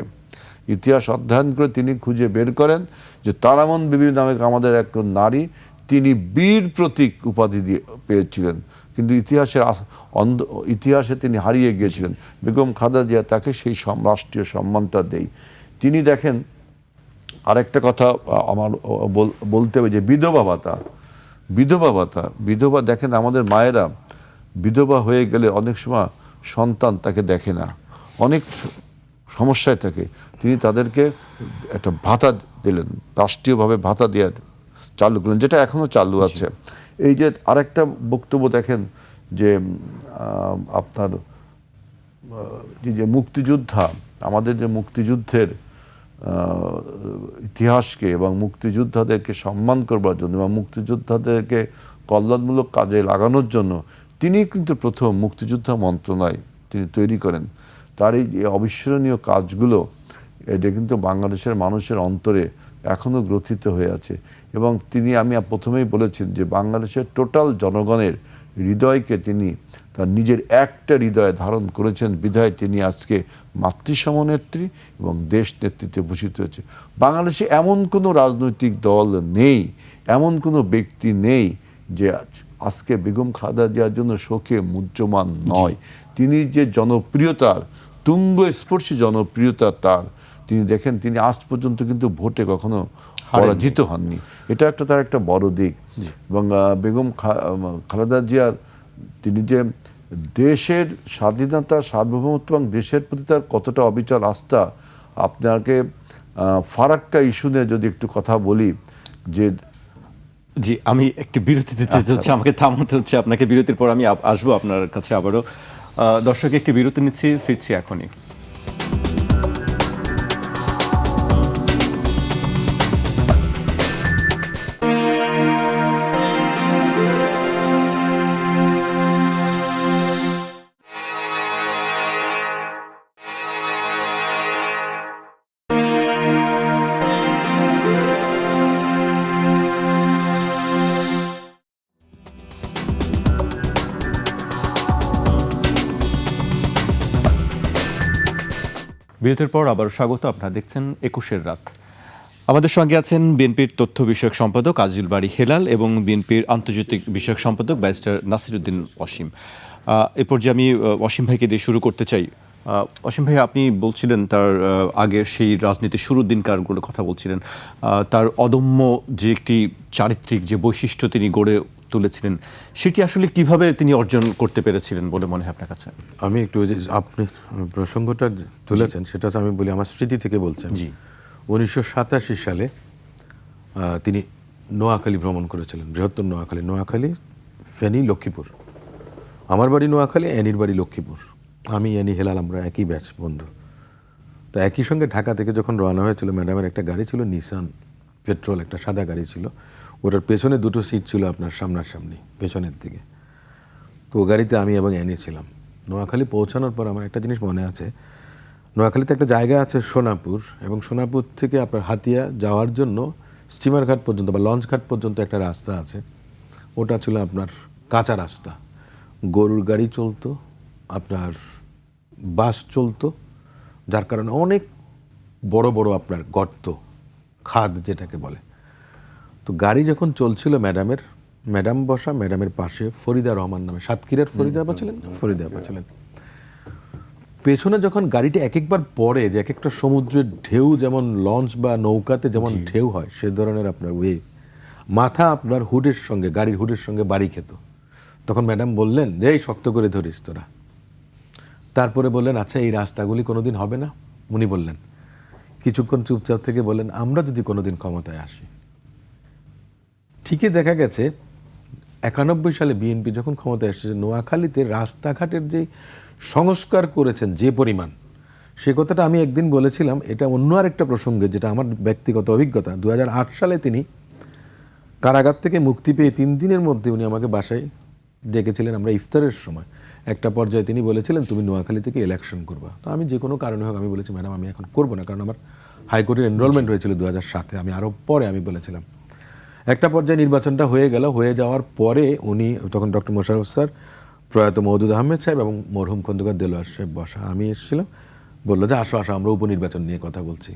ইতিহাস অধ্যয়ন করে তিনি খুঁজে বের করেন যে তারামন বিবি নামে আমাদের এক নারী, তিনি বীর প্রতীক উপাধি দিয়ে পেয়েছিলেন, কিন্তু ইতিহাসে তিনি হারিয়ে গিয়েছিলেন। বেগম খালেদা জিয়া তাকে সেই রাষ্ট্রীয় সম্মানটা দেয়। তিনি দেখেন আরেকটা কথা আমার বলতে হবে, যে বিধবা ভাতা, বিধবা দেখেন আমাদের মায়েরা বিধবা হয়ে গেলে অনেক সময় সন্তান তাকে দেখে না, অনেক সমস্যায় থাকে। তিনি তাদেরকে একটা ভাতা দিলেন, রাষ্ট্রীয়ভাবে ভাতা দেওয়ার চালু করলেন, যেটা এখনো চালু আছে। এই যে আরেকটা বক্তব্য দেখেন, যে আপনার যে মুক্তিযোদ্ধা, আমাদের যে মুক্তিযুদ্ধের ইতিহাসকে এবং মুক্তিযোদ্ধাদেরকে সম্মান করবার জন্য এবং মুক্তিযোদ্ধাদেরকে কল্যাণমূলক কাজে লাগানোর জন্য তিনি কিন্তু প্রথম মুক্তিযোদ্ধা মন্ত্রণালয় তিনি তৈরি করেন। তার এই অবিস্মরণীয় কাজগুলো, এটা কিন্তু বাংলাদেশের মানুষের অন্তরে এখনও গ্রথিত হয়ে আছে। এবং তিনি, আমি প্রথমেই বলেছেন যে বাংলাদেশের টোটাল জনগণের হৃদয়কে তিনি তার নিজের একটা হৃদয়ে ধারণ করেছেন, বিধায় তিনি আজকে মাতৃসমনেত্রী এবং দেশ নেতৃত্বে ভূষিত হয়েছে। বাংলাদেশে এমন কোনো রাজনৈতিক দল নেই, এমন কোনো ব্যক্তি নেই যে আজকে বেগম খালেদা জিয়ার জন্য শোকে মুহ্যমান নয়। তিনি যে জনপ্রিয়তার, তুঙ্গস্পর্শী জনপ্রিয়তা তার, তিনি দেখেন তিনি আজ পর্যন্ত কিন্তু ভোটে কখনো পরাজিত হননি। এটা একটা তার একটা বড় দিক। এবং বেগম খালেদা জিয়ার তিনি যে দেশের স্বাধীনতা, সার্বভৌমত্ব এবং দেশের প্রতি তার কতটা অবিচল আস্থা, আপনাকে ফারাক্কা ইস্যু নিয়ে যদি একটু কথা বলি, যে জি, আমি একটি বিরতিতে যেতে হচ্ছে, আমাকে থামাতে হচ্ছে আপনাকে। বিরতির পর আমি আসবো আপনার কাছে আবারও। দর্শক একটি বিরতি নিচ্ছি, ফিরছি এখনই। বিরতির পর আবার স্বাগত। আপনারা দেখছেন ২১-এর রাত। আমাদের সঙ্গে আছেন বিএনপির তথ্য বিষয়ক সম্পাদক আজিজুল বারী হেলাল এবং বিএনপির আন্তর্জাতিক বিষয়ক সম্পাদক ব্যারিস্টার নাসিরউদ্দিন অসীম। এ পর্যায়ে আমি অসীম ভাইকে দিয়ে শুরু করতে চাই। অসীম ভাই, আপনি বলছিলেন তার আগের সেই রাজনীতির শুরুর দিনকারগুলো কথা বলছিলেন, তার অদম্য যে একটি চারিত্রিক যে বৈশিষ্ট্য তিনি গড়ে তুলেছিলেন, সেটি আসলে কিভাবে তিনি অর্জন করতে পেরেছিলেন বলে মনে হয় আপনার কাছে? আমি একটু যে আপনি প্রসঙ্গটা তুলেছেন সেটা হচ্ছে, আমি বলি আমার স্মৃতি থেকে বলছেন। 1987 সালে তিনি নোয়াখালী ভ্রমণ করেছিলেন, বৃহত্তর নোয়াখালী, ফেনী, লক্ষ্মীপুর। আমার বাড়ি নোয়াখালী, অ্যানির বাড়ি লক্ষ্মীপুর। আমি অ্যানি হেলাল আমরা একই ব্যাচ বন্ধু। তো একই সঙ্গে ঢাকা থেকে যখন রওনা হয়েছিল, ম্যাডামের একটা গাড়ি ছিল নিসান পেট্রোল, একটা সাদা গাড়ি ছিল। ওটার পেছনে দুটো সিট ছিল আপনার সামনাসামনি পেছনের দিকে। তো ও গাড়িতে আমি এবং অ্যানি ছিলাম। নোয়াখালী পৌঁছানোর পর আমার একটা জিনিস মনে আছে, নোয়াখালীতে একটা জায়গা আছে সোনাপুর, এবং সোনাপুর থেকে আপনার হাতিয়া যাওয়ার জন্য স্টিমার ঘাট পর্যন্ত বা লঞ্চ ঘাট পর্যন্ত একটা রাস্তা আছে। ওটা ছিল আপনার কাঁচা রাস্তা, গরুর গাড়ি চলতো, আপনার বাস চলতো, যার কারণে অনেক বড় বড় আপনার গর্ত, খাদ যেটাকে বলে। তো গাড়ি যখন চলছিল ম্যাডাম বসা, ম্যাডামের পাশে ফরিদা রহমান নামে, সাতক্ষীরার ফরিদা আপা ছিলেন, পেছনে যখন গাড়িটা এক একবার পড়ে, যে এক একটা সমুদ্রের ঢেউ যেমন লঞ্চ বা নৌকাতে যেমন ঢেউ হয়, সে ধরনের আপনার ওয়েভ, মাথা আপনার হুডের সঙ্গে, গাড়ির হুডের সঙ্গে বাড়ি খেত। তখন ম্যাডাম বললেন যে এই শক্ত করে ধরিস তোরা। তারপরে বললেন আচ্ছা এই রাস্তাগুলি কোনোদিন হবে না? উনি বললেন, কিছুক্ষণ চুপচাপ থেকে বললেন আমরা যদি কোনোদিন ক্ষমতায় আসি। ঠিকই দেখা গেছে 91 সালে বিএনপি যখন ক্ষমতায় এসেছে, নোয়াখালীতে রাস্তাঘাটের যে সংস্কার করেছেন যে পরিমাণ, সে কথাটা আমি একদিন বলেছিলাম। এটা অন্য আরেকটা প্রসঙ্গে, যেটা আমার ব্যক্তিগত অভিজ্ঞতা। 2008 সালে তিনি কারাগার থেকে মুক্তি পেয়ে 3 দিনের মধ্যে উনি আমাকে বাসায় ডেকেছিলেন, আমরা ইফতারের সময়। একটা পর্যায়ে তিনি বলেছিলেন তুমি নোয়াখালী থেকে ইলেকশন করবা। তো আমি যে কোনো কারণে হোক আমি বলেছি ম্যাডাম আমি এখন করবো না, কারণ আমার হাইকোর্টের এনরোলমেন্ট হয়েছিল 2007-এ, আমি আরও পরে আমি বলেছিলাম। একটা পর্যায়ে নির্বাচনটা হয়ে গেল। হয়ে যাওয়ার পরে উনি, তখন ডক্টর মোশাররফ স্যার, প্রয়াত মওদুদ আহমেদ সাহেব এবং মরহুম খন্দকার দেলোয়ার সাহেব বসা, আমি এসেছিলাম। বললো যে আসো আমরা উপনির্বাচন নিয়ে কথা বলছি,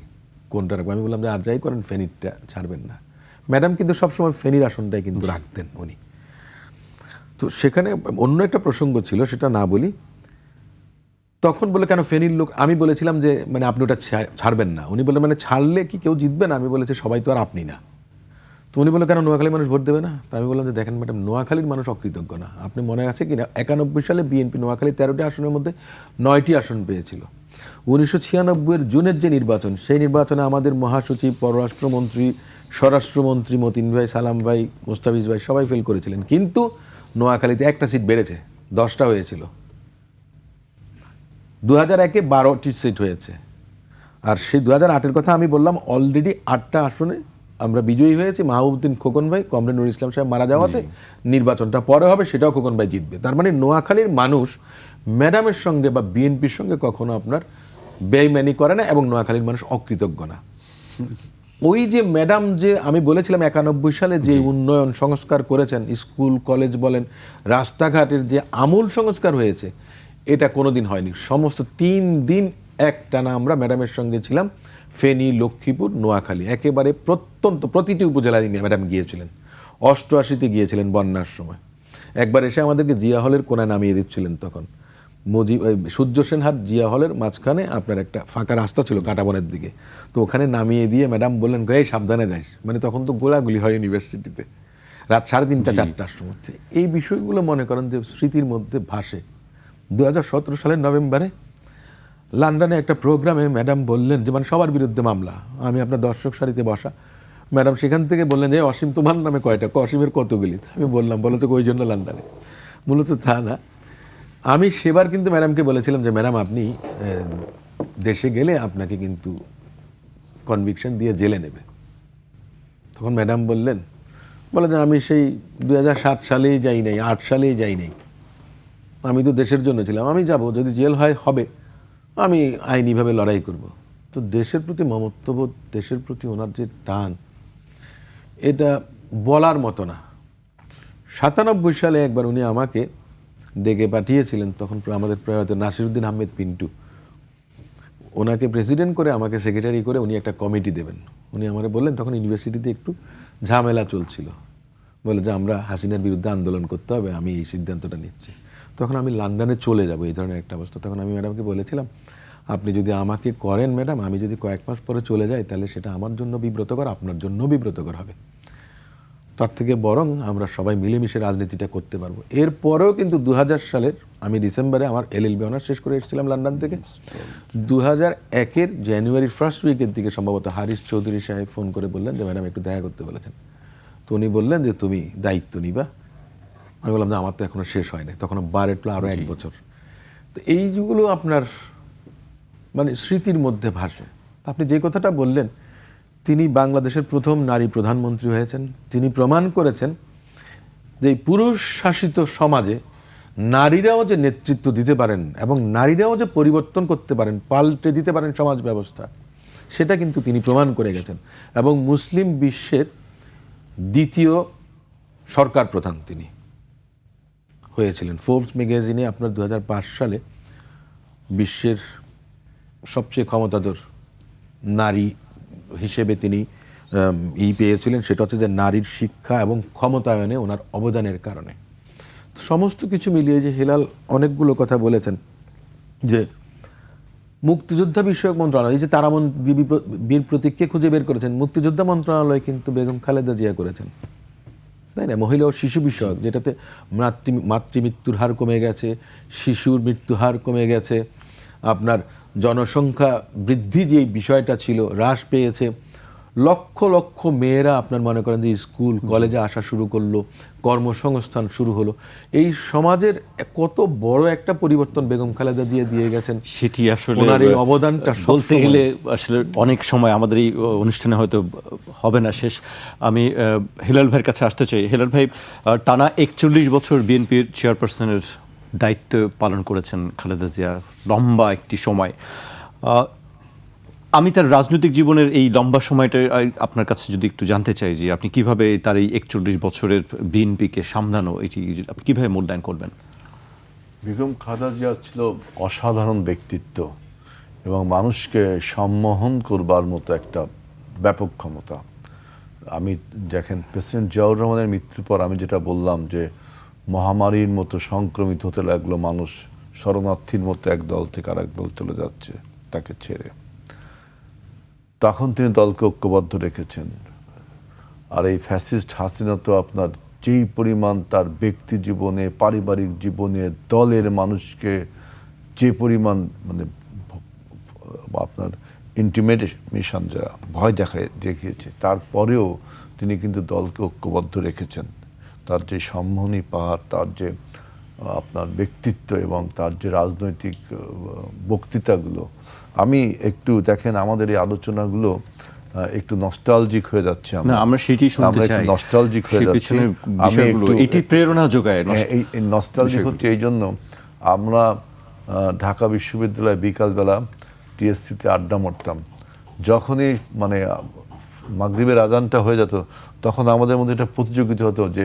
কোনটা রাখবো? আমি বললাম যে আর যাই করেন ফেনীরটা ছাড়বেন না। ম্যাডাম কিন্তু সবসময় ফেনীর আসনটাই কিন্তু রাখতেন উনি। তো সেখানে অন্য একটা প্রসঙ্গ ছিল, সেটা না বলি। তখন বলে কেন ফেনীর লোক? আমি বলেছিলাম যে মানে আপনি ওটা ছাড়বেন না। উনি বললেন মানে ছাড়লে কি কেউ জিতবে না? আমি বলেছি সবাই তো আর আপনি না। তো উনি বললেন কেন নোয়াখালীর মানুষ ভোট দেবে না? তো আমি বললাম যে দেখেন ম্যাডাম, নোয়াখালীর মানুষ অকৃতজ্ঞ না। আপনি মনে আছে কি না 91 সালে বিএনপি নোয়াখালী 13টি আসনের মধ্যে 9টি আসন পেয়েছিল। 1996 জুনের যে নির্বাচন, সেই নির্বাচনে আমাদের মহাসচিব, পররাষ্ট্রমন্ত্রী, স্বরাষ্ট্রমন্ত্রী মতিন ভাই, সালাম ভাই, মোস্তাফিজ ভাই সবাই ফেল করেছিলেন। কিন্তু নোয়াখালীতে একটা সিট বেড়েছে, 10টা হয়েছিল। 2001-এ 12টি সিট হয়েছে। আর সেই 2008-এর কথা আমি বললাম, অলরেডি 8টা আসনে আমরা বিজয়ী হয়েছি। মাহবুবউদ্দিন খোকন ভাই, কমরেড নুরুল ইসলাম সাহেব মারা যাওয়াতে নির্বাচনটা পরে হবে, সেটাও খোকন ভাই জিতবে। তার মানে নোয়াখালীর মানুষ ম্যাডামের সঙ্গে বা বিএনপির সঙ্গে কখনো আপনার বেইমানি করে না, এবং নোয়াখালীর মানুষ অকৃতজ্ঞ না। ওই যে ম্যাডাম, যে আমি বলেছিলাম 91 সালে যে উন্নয়ন সংস্কার করেছেন, স্কুল কলেজ বলেন, রাস্তাঘাটের যে আমূল সংস্কার হয়েছে, এটা কোনোদিন হয়নি। সমস্ত 3 দিন একটানা আমরা ম্যাডামের সঙ্গে ছিলাম, ফেনী, লক্ষ্মীপুর, নোয়াখালী, একেবারে প্রত্যন্ত প্রতিটি উপজেলায় ম্যাডাম গিয়েছিলেন। 88-তে গিয়েছিলেন বন্যার সময়। একবার এসে আমাদেরকে জিয়া হলের কোনায় নামিয়ে দিচ্ছিলেন। তখন সূর্য সেনহাট জিয়া হলের মাঝখানে আপনার একটা ফাঁকা রাস্তা ছিল কাটাবনের দিকে, তো ওখানে নামিয়ে দিয়ে ম্যাডাম বললেন এই সাবধানে যাইস। মানে তখন তো গোলাগুলি হয় ইউনিভার্সিটিতে, রাত 3:30 4টার সময়। এই বিষয়গুলো মনে করেন যে স্মৃতির মধ্যে ভাসে। 2017 সালের নভেম্বরে লন্ডনে একটা প্রোগ্রামে ম্যাডাম বললেন যে মানে সবার বিরুদ্ধে মামলা, আমি আপনার দর্শক সারিতে বসা। ম্যাডাম সেখান থেকে বললেন যে অসীম তোমার নামে কয়টা? অসীমের কতগুলি? আমি বললাম বলো তো ওই জন্য লন্ডনে? মূলত তা না, আমি সেবার কিন্তু ম্যাডামকে বলেছিলাম যে ম্যাডাম আপনি দেশে গেলে আপনাকে কিন্তু কনভিকশন দিয়ে জেলে নেবে। তখন ম্যাডাম বলে যে আমি সেই 2007 সালেই যাই নাই, 8 সালেই যাই নাই, আমি তো দেশের জন্য ছিলাম, আমি যাব, যদি জেল হয় হবে, আমি আইনিভাবে লড়াই করব। তো দেশের প্রতি মমত্ববোধ, দেশের প্রতি ওনার যে টান, এটা বলার মতো না। 97 সালে একবার উনি আমাকে ডেকে পাঠিয়েছিলেন, তখন আমাদের প্রয়াত নাসিরউদ্দিন আহমেদ পিন্টু, ওনাকে প্রেসিডেন্ট করে আমাকে সেক্রেটারি করে উনি একটা কমিটি দেবেন। উনি আমাকে বললেন, তখন ইউনিভার্সিটিতে একটু ঝামেলা চলছিল, বলে যে আমরা হাসিনার বিরুদ্ধে আন্দোলন করতে হবে, আমি এই সিদ্ধান্তটা নিচ্ছি। তখন আমি লন্ডনে চলে যাব, এই ধরনের একটা অবস্থা। তখন আমি ম্যাডামকে বলেছিলাম, আপনি যদি আমাকে করেন ম্যাডাম, আমি যদি কয়েক মাস পরে চলে যাই, তাহলে সেটা আমার জন্য বিব্রতকর, আপনার জন্য বিব্রতকর হবে। তার থেকে বরং আমরা সবাই মিলেমিশে রাজনীতিটা করতে পারবো। এরপরেও কিন্তু 2000 সালের আমি ডিসেম্বরে আমার LLB অনার্স শেষ করে এসেছিলাম লন্ডন থেকে। 2001-এর জানুয়ারির ফার্স্ট উইকের দিকে সম্ভবত হারিস চৌধুরী সাহেব ফোন করে বললেন যে ম্যাডাম একটু দেখা করতে বলেছেন। তো উনি বললেন যে তুমি দায়িত্ব নিবা। আমি বললাম যে আমার তো এখনো শেষ হয় না, তখন বার এটলো আরও 1 বছর। তো এইগুলো আপনার মানে স্মৃতির মধ্যে ভাসে। আপনি যে কথাটা বললেন, তিনি বাংলাদেশের প্রথম নারী প্রধানমন্ত্রী হয়েছেন। তিনি প্রমাণ করেছেন যে এই পুরুষ শাসিত সমাজে নারীরাও যে নেতৃত্ব দিতে পারেন এবং নারীরাও যে পরিবর্তন করতে পারেন, পাল্টে দিতে পারেন সমাজ ব্যবস্থা, সেটা কিন্তু তিনি প্রমাণ করে গেছেন। এবং মুসলিম বিশ্বের দ্বিতীয় সরকার প্রধান তিনি হয়েছিলেন। ফোর্বস ম্যাগাজিনে আপনার 2005 সালে বিশ্বের সবচেয়ে ক্ষমতাধর নারী হিসেবে তিনি পেয়েছিলেন। সেটা হচ্ছে যে নারীর শিক্ষা এবং ক্ষমতায়নে ওনার অবদানের কারণে। তো সমস্ত কিছু মিলিয়ে যে হেলাল অনেকগুলো কথা বলেছেন, যে মুক্তিযোদ্ধা বিষয়ক মন্ত্রণালয়, এই যে তারা বীর প্রতীককে খুঁজে বের করেছেন, মুক্তিযোদ্ধা মন্ত্রণালয় কিন্তু বেগম খালেদা জিয়া করেছেন, তাই না? মহিলা ও শিশু বিষয়ক, যেটাতে মাতৃমৃত্যুর হার কমে গেছে, শিশুর মৃত্যু হার কমে গেছে, আপনার জনসংখ্যা বৃদ্ধি যে বিষয়টা ছিল হ্রাস পেয়েছে, লক্ষ লক্ষ মেয়েরা আপনার মনে করেন যে স্কুল কলেজে আসা শুরু করলো, কর্মসংস্থান শুরু হলো। এই সমাজের কত বড় একটা পরিবর্তন বেগম খালেদা জিয়া দিয়ে গেছেন, সেটি আসলে ওনার এই অবদানটা বলতে গেলে আসলে অনেক সময় আমাদের এই অনুষ্ঠানে হয়তো হবে না শেষ। আমি হেলাল ভাইয়ের কাছে আসতে চাই। হেলাল ভাই, টানা 41 বছর বিএনপির চেয়ারপারসনের দায়িত্ব পালন করেছেন খালেদা জিয়া, লম্বা একটি সময়। আমি তার রাজনৈতিক জীবনের এই লম্বা সময়টা আপনার কাছে যদি একটু জানতে চাই, যে আপনি কিভাবে তার এই 41 বছরের বিএনপিকে সামলানো, এটি আপনি কীভাবে মূল্যায়ন করবেন? বেগম খালেদা জিয়া ছিল অসাধারণ ব্যক্তিত্ব এবং মানুষকে সম্মোহন করবার মতো একটা ব্যাপক ক্ষমতা। আমি দেখেন, প্রেসিডেন্ট জিয়াউর রহমানের মৃত্যুর পর আমি যেটা বললাম যে মহামারীর মতো সংক্রমিত হতে লাগলো মানুষ, শরণার্থীর মতো এক দল থেকে আরেক দল চলে যাচ্ছে তাকে ছেড়ে। তখন তিনি দলকে ঐক্যবদ্ধ রেখেছেন। আর এই ফ্যাসিস্ট হাসিনা তো আপনার যেই পরিমাণ তার ব্যক্তি জীবনে, পারিবারিক জীবনে, দলের মানুষকে যে পরিমাণ মানে আপনার ইন্টিমিডেশন, যারা ভয় দেখিয়েছে, তারপরেও তিনি কিন্তু দলকে ঐক্যবদ্ধ রেখেছেন। তার যে সম্মানী পাহাড়, তার যে আপনার ব্যক্তিত্ব এবং তার যে রাজনৈতিক বক্তৃতাগুলো, আমি একটু দেখেন আমাদের এই আলোচনাগুলো একটু নস্টালজিক হয়ে যাচ্ছে। আমরা সেটি শুনতে চাই, নস্টালজিক হয়ে যাচ্ছি। আমি একটু এটি প্রেরণা যোগায়। এই নস্টালজিক হচ্ছে এই জন্য, আমরা ঢাকা বিশ্ববিদ্যালয়ে বিকালবেলা টিএসসিতে আড্ডা মারতাম। যখনই মানে মাগরিবের আজানটা হয়ে যেত, তখন আমাদের মধ্যে একটা প্রতিযোগিতা হতো যে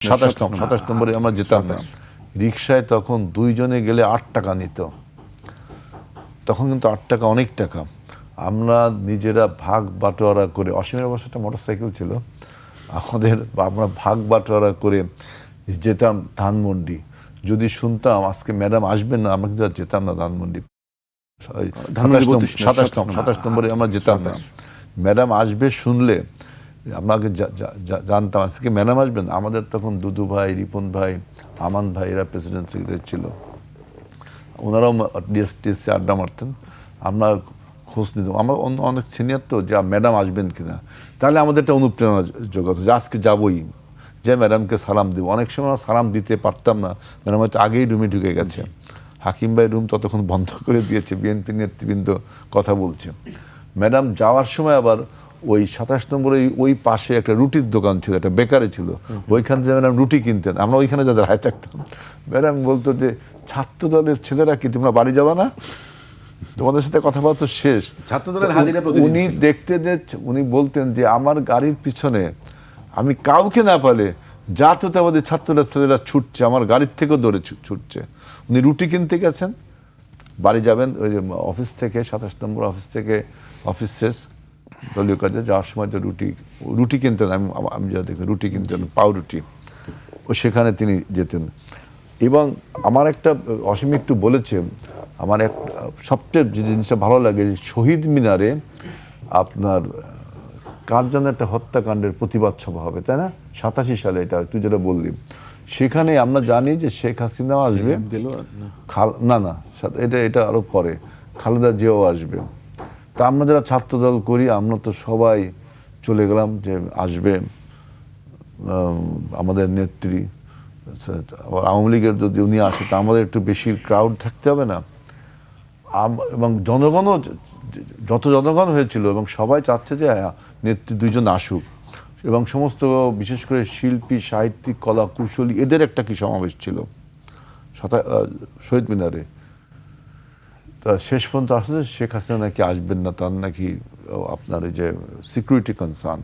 27 নম্বরে আমরা যেতাম না। রিক্সায় তখন 2 জনে গেলে 8 টাকা নিত। তখন কিন্তু 8 টাকা অনেক টাকা। আমরা নিজেরা ভাগ বাটোয়ারা করে, অসীমের অবশ্য একটা মোটরসাইকেল ছিল আমাদের, আমরা ভাগ বাটোয়ারা করে যেতাম ধানমন্ডি। যদি শুনতাম আজকে ম্যাডাম আসবেন না, আমরা কিন্তু আর যেতাম না ধানমন্ডি। 27 নম্বরে আমরা যেতাম না। ম্যাডাম আসবে শুনলে আমাকে জানতাম আজকে ম্যাডাম আসবেন। আমাদের তখন দুদু ভাই, রিপন ভাই, আমান ভাই, এরা প্রেসিডেন্ট সেক্রেটারি ছিল, ওনারাও টিএসসি আড্ডা মারতেন। আমরা খোঁজ নিতাম, আমার অনেক সিনিয়র তো, যে ম্যাডাম আসবেন কিনা, তাহলে আমাদের একটা অনুপ্রেরণা জোগাতো যে আজকে যাবই, যে ম্যাডামকে সালাম দিব। অনেক সময় আমরা সালাম দিতে পারতাম না, ম্যাডাম হয়তো আগেই রুমে ঢুকে গেছে, হাকিম ভাই রুম ততক্ষণ বন্ধ করে দিয়েছে, বিএনপি নেতৃবৃন্দ কথা বলছে। ম্যাডাম যাওয়ার সময় আবার ওই 27 নম্বরে ওই পাশে একটা রুটির দোকান ছিল, একটা বেকারি ছিল, ওইখান থেকে ম্যাডাম রুটি কিনতেন, আমরা ওইখানে যাদের হায় থাকতাম। ম্যাডাম বলতো যে ছাত্র দলের ছেলেরা কি তোমরা বাড়ি যাবা না, তোমাদের সাথে কথাবার্তা শেষ। ছাত্রদলের হাজিরা প্রতিদিন উনি দেখতে যে উনি বলতেন যে আমার গাড়ির পিছনে আমি কাউকে না পালে জাতীয়তাবাদী ছাত্ররা ছেলেরা ছুটছে, আমার গাড়ির থেকেও দৌড়ে ছুটছে। উনি রুটি কিনতে গেছেন, বাড়ি যাবেন ওই যে অফিস থেকে 27 নম্বর অফিস থেকে, অফিস শেষ দলীয় কাজে যাওয়ার সময় তো রুটি কিনতেন, আমি যা দেখতাম রুটি কিনতেন, পাউরুটি, ও সেখানে তিনি যেতেন। এবং আমার একটা অসীম একটু বলেছে, আমার এক সবচেয়ে যে জিনিসটা ভালো লাগে, শহীদ মিনারে আপনার কার জন্য একটা হত্যাকাণ্ডের প্রতিবাদ সভা হবে, তাই না? 87 সালে, এটা তুই যেটা বললি, সেখানে আমরা জানি যে শেখ হাসিনাও আসবে, না এটা আরো পরে খালেদা জিয়াও আসবে। তা আমরা যারা ছাত্রদল করি আমরা তো সবাই চলে গেলাম যে আসবে আমাদের নেত্রী, আবার আওয়ামী লীগের যদি উনি আসে তা আমাদের একটু বেশি ক্রাউড থাকতে হবে না। এবং জনগণও, যত জনগণ হয়েছিল এবং সবাই চাচ্ছে যে নেত্রী দুইজন আসুক, এবং সমস্ত বিশেষ করে শিল্পী, সাহিত্যিক, কলা কুশলী এদের একটা কি সমাবেশ ছিল শহীদ মিনারে। তা শেষ পর্যন্ত আসলে শেখ হাসিনা নাকি আসবেন না, তার নাকি আপনার এই যে সিকিউরিটি কনসার্ন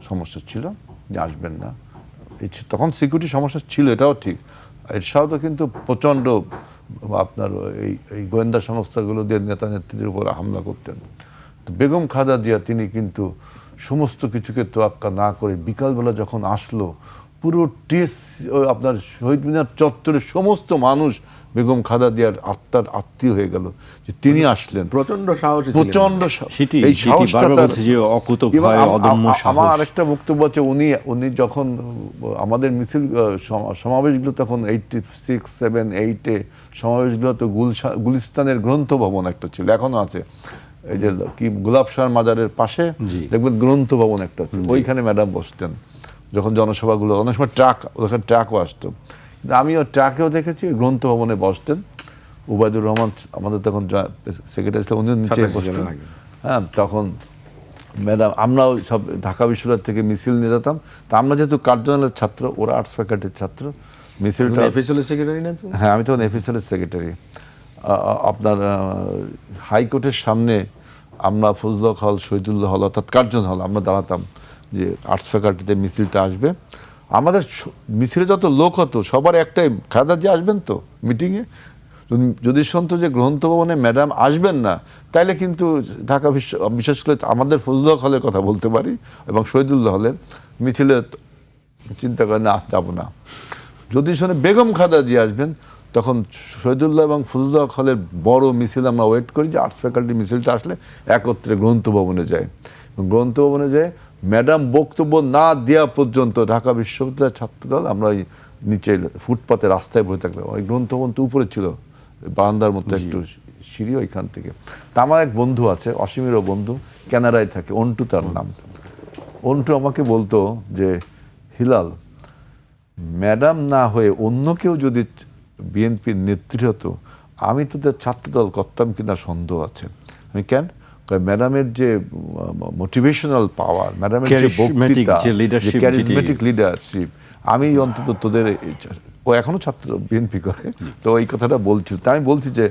সমস্যা ছিল, যে আসবেন না। তখন সিকিউরিটি সমস্যা ছিল, এটাও ঠিক। এরশাদও কিন্তু প্রচণ্ড আপনার এই গোয়েন্দা সংস্থাগুলো দিয়ে নেতা নেত্রীদের উপর হামলা করতেন। তো বেগম খালেদা জিয়া তিনি কিন্তু সমস্ত কিছুকে তোয়াক্কা না করে বিকালবেলা যখন আসলো, পুরো আপনার শহীদ মিনার চত্বরের সমস্ত মানুষ বেগম খালেদা জিয়ার আত্মীয় হয়ে গেল যে তিনি আসলেন। প্রচন্ড সাহস, এই সাহসটা আমার আরেকটা বক্তব্য আছে, উনি যখন আমাদের মিছিল সমাবেশগুলো তখন 86, 7, 8-এ সমাবেশগুলো তো গুলিস্তানের গ্রন্থ ভবন একটা ছিল, এখনো আছে, এই যে কি গোলাপ শাহ মাজারের পাশে দেখবেন গ্রন্থ ভবন একটা আছে, ওইখানে ম্যাডাম বসতেন যখন জনসভাগুলো, অনেক সময় ট্রাকও আসতো। কিন্তু আমিও ট্রাকেও দেখেছি, গ্রন্থ ভবনে বসতেন। উবায়দুর রহমান আমাদের তখন সেক্রেটারি ছিলেন, উনিও নিচে বসতেন। হ্যাঁ, তখন ম্যাডাম, আমরাও সব ঢাকা বিশ্ববিদ্যালয় থেকে মিছিল নিয়ে যেতাম। তা আমরা যেহেতু কার্জনালের ছাত্র, ওরা আর্টস ফ্যাকাল্টির ছাত্র, মিছিলটা সেক্রেটারি না? হ্যাঁ, আমি তখন এফএসএলের সেক্রেটারি। আপনার হাইকোর্টের সামনে আমরা ফজলুল হল, শহীদুল্লাহ হল, অর্থাৎ কার্জন হল, আমরা দাঁড়াতাম যে আর্টস ফ্যাকাল্টিতে মিছিলটা আসবে। আমাদের মিছিলে যত লোক হতো সবার একটাই, খালেদা জিয়া আসবেন তো মিটিংয়ে। যদি শুনতো যে গ্রন্থ ভবনে ম্যাডাম আসবেন না, তাইলে কিন্তু ঢাকা বিশেষ করে আমাদের ফজলুল হলের কথা বলতে পারি এবং শহীদুল্লাহ হলের মিছিলে চিন্তা করেন না, যাবো না। যদি শুনে বেগম খালেদা জিয়া আসবেন, তখন শহীদুল্লাহ এবং ফজলুল হলের বড় মিছিল আমরা ওয়েট করি যে আর্টস ফ্যাকাল্টি মিছিলটা আসলে একত্রে গ্রন্থ ভবনে যায়। গ্রন্থ ভবনে যায় ম্যাডাম বক্তব্য না দেওয়া পর্যন্ত ঢাকা বিশ্ববিদ্যালয়ের ছাত্রদল আমরা ওই নিচে ফুটপাতে রাস্তায় বসে থাকলাম। ওই গ্রন্থ ভবন তো উপরে ছিল, বারান্দার মধ্যে একটু সিঁড়ি, ওইখান থেকে। তা আমার এক বন্ধু আছে, অসীমেরও বন্ধু, কানাডায় থাকে, অন্টু তার নাম। অন্টু আমাকে বলতো যে হিলাল, ম্যাডাম না হয়ে অন্য কেউ যদি বিএনপির নেত্রী হতো, আমি তো ছাত্রদল করতাম কিনা সন্দেহ আছে। আমি কেন? ম্যাডামের যে মোটিভেশনাল পাওয়ার, ম্যাডামের যে বক্তৃতা, ক্যারিজমেটিক লিডারশিপ, আমি অন্তত তোদের, ও এখনো ছাত্র বিএনপি করে, তো এই কথাটা বলছি। তাই আমি বলছি যে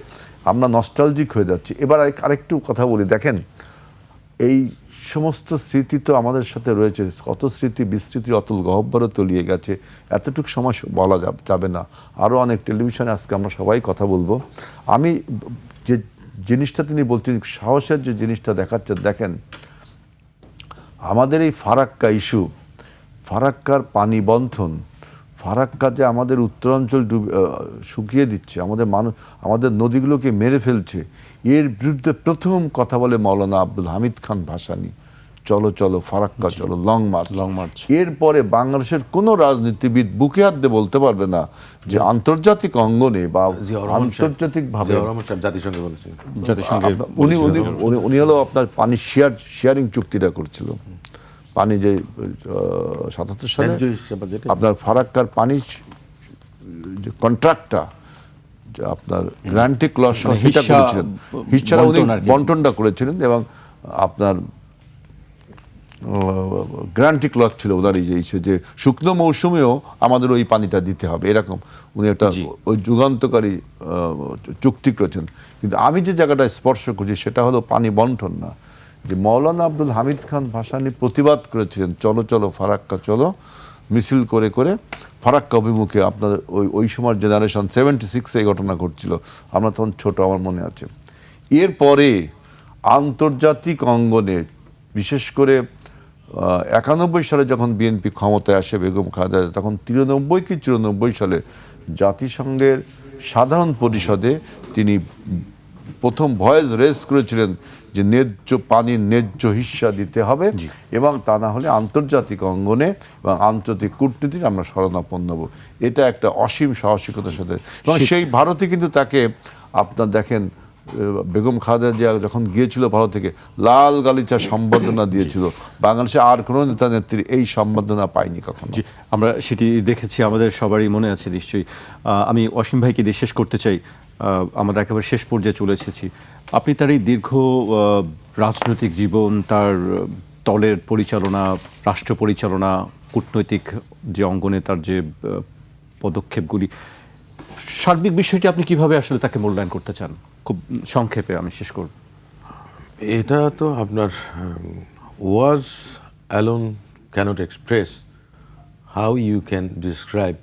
আমরা নস্টালজিক হয়ে যাচ্ছি। এবার আরেকটু কথা বলি, দেখেন এই সমস্ত স্মৃতি তো আমাদের সাথে রয়েছে, কত স্মৃতি বিস্মৃতি অতুল গহ্বরে তলিয়ে গেছে, এতটুকু সময় বলা যাবে না। আরও অনেক টেলিভিশনে আজকে আমরা সবাই কথা বলবো। আমি যে জিনিসটা তিনি বলছেন, সাহসের যে জিনিসটা দেখাচ্ছে, দেখেন আমাদের এই ফারাক্কা ইস্যু, ফারাক্কার পানি বন্টন, ফারাক্কা যে আমাদের উত্তরাঞ্চল শুকিয়ে দিচ্ছে, আমাদের নদীগুলোকে মেরে ফেলছে, এর বিরুদ্ধে প্রথম কথা বলে মাওলানা আব্দুল হামিদ খান ভাসানী, চলো চলো ফারাক্কা চলো, লং মার্চ। এরপরে বাংলাদেশের কোনো রাজনীতিবিদ বুকে হাত দিয়ে বলতে পারবে না যে আন্তর্জাতিক অঙ্গনে বা আন্তর্জাতিক ভাবে, উনি হলো আপনার পানি শেয়ারিং চুক্তিটা করছিল, পানি যে 77 সালে ন্যায্য হিসাবে যেটা আপনার ফারাক্কার পানি যে কন্ট্রাক্টটা যে আপনার গ্যারান্টি ক্লজ মানে সেটা হিস্সা করেছিলেন, হিস্সাটা উনি বন্টন আর কি। বন্টনটা করেছিলেন এবং আপনার গ্যারান্টি ক্লজ ছিল ওনার এই যে শুকনো মৌসুমেও আমাদের ওই পানিটা দিতে হবে, এরকম উনি একটা জি। ওই যুগান্তকারী চুক্তি করেছেন। কিন্তু আমি যে জায়গাটা স্পর্শ করছি সেটা হলো পানি বন্টন না। যে মৌলানা আব্দুল হামিদ খান ভাসানী প্রতিবাদ করেছিলেন, চলো চলো ফারাক্কা চলো, মিছিল করে করে ফারাক্কা অভিমুখে। আপনার ওই সময় জেনারেশন 76 এই ঘটনা ঘটছিল, আমরা তখন ছোট, আমার মনে আছে। এরপরে আন্তর্জাতিক অঙ্গনে বিশেষ করে 91 সালে যখন বিএনপি ক্ষমতায় আসে বেগম খালেদা জিয়া, তখন 93 কি 94 সালে জাতিসংঘের সাধারণ পরিষদে তিনি প্রথম ভয়েস রেজ করেছিলেন যে ন্যায্য পানির ন্যায্য হিস্সা দিতে হবে, এবং তা না হলে আন্তর্জাতিক অঙ্গনে এবং আন্তর্জাতিক কূটনীতির আমরা শরণাপন্ন হব। এটা একটা অসীম সাহসিকতার সাথে, এবং সেই ভারতে কিন্তু তাকে আপনার দেখেন বেগম খালেদা জিয়া যখন গিয়েছিল ভারত থেকে, লাল গালিচা সম্বর্ধনা দিয়েছিল। বাংলাদেশে আর কোনো নেতা নেত্রী এই সম্বর্ধনা পায়নি কখনো। জি, আমরা সেটি দেখেছি, আমাদের সবারই মনে আছে নিশ্চয়ই। আমি অসীম ভাইকে দিয়ে শেষ করতে চাই, আমরা একেবারে শেষ পর্যায়ে চলে এসেছি। আপনি তার এই দীর্ঘ রাজনৈতিক জীবন, তার দলের পরিচালনা, রাষ্ট্র পরিচালনা, কূটনৈতিক যে অঙ্গনে তার যে পদক্ষেপগুলি, সার্বিক বিষয়টি আপনি কিভাবে আসলে তাকে মূল্যায়ন করতে চান? খুব সংক্ষেপে আমি শেষ করব। এটা তো আপনার was alone cannot express how you can describe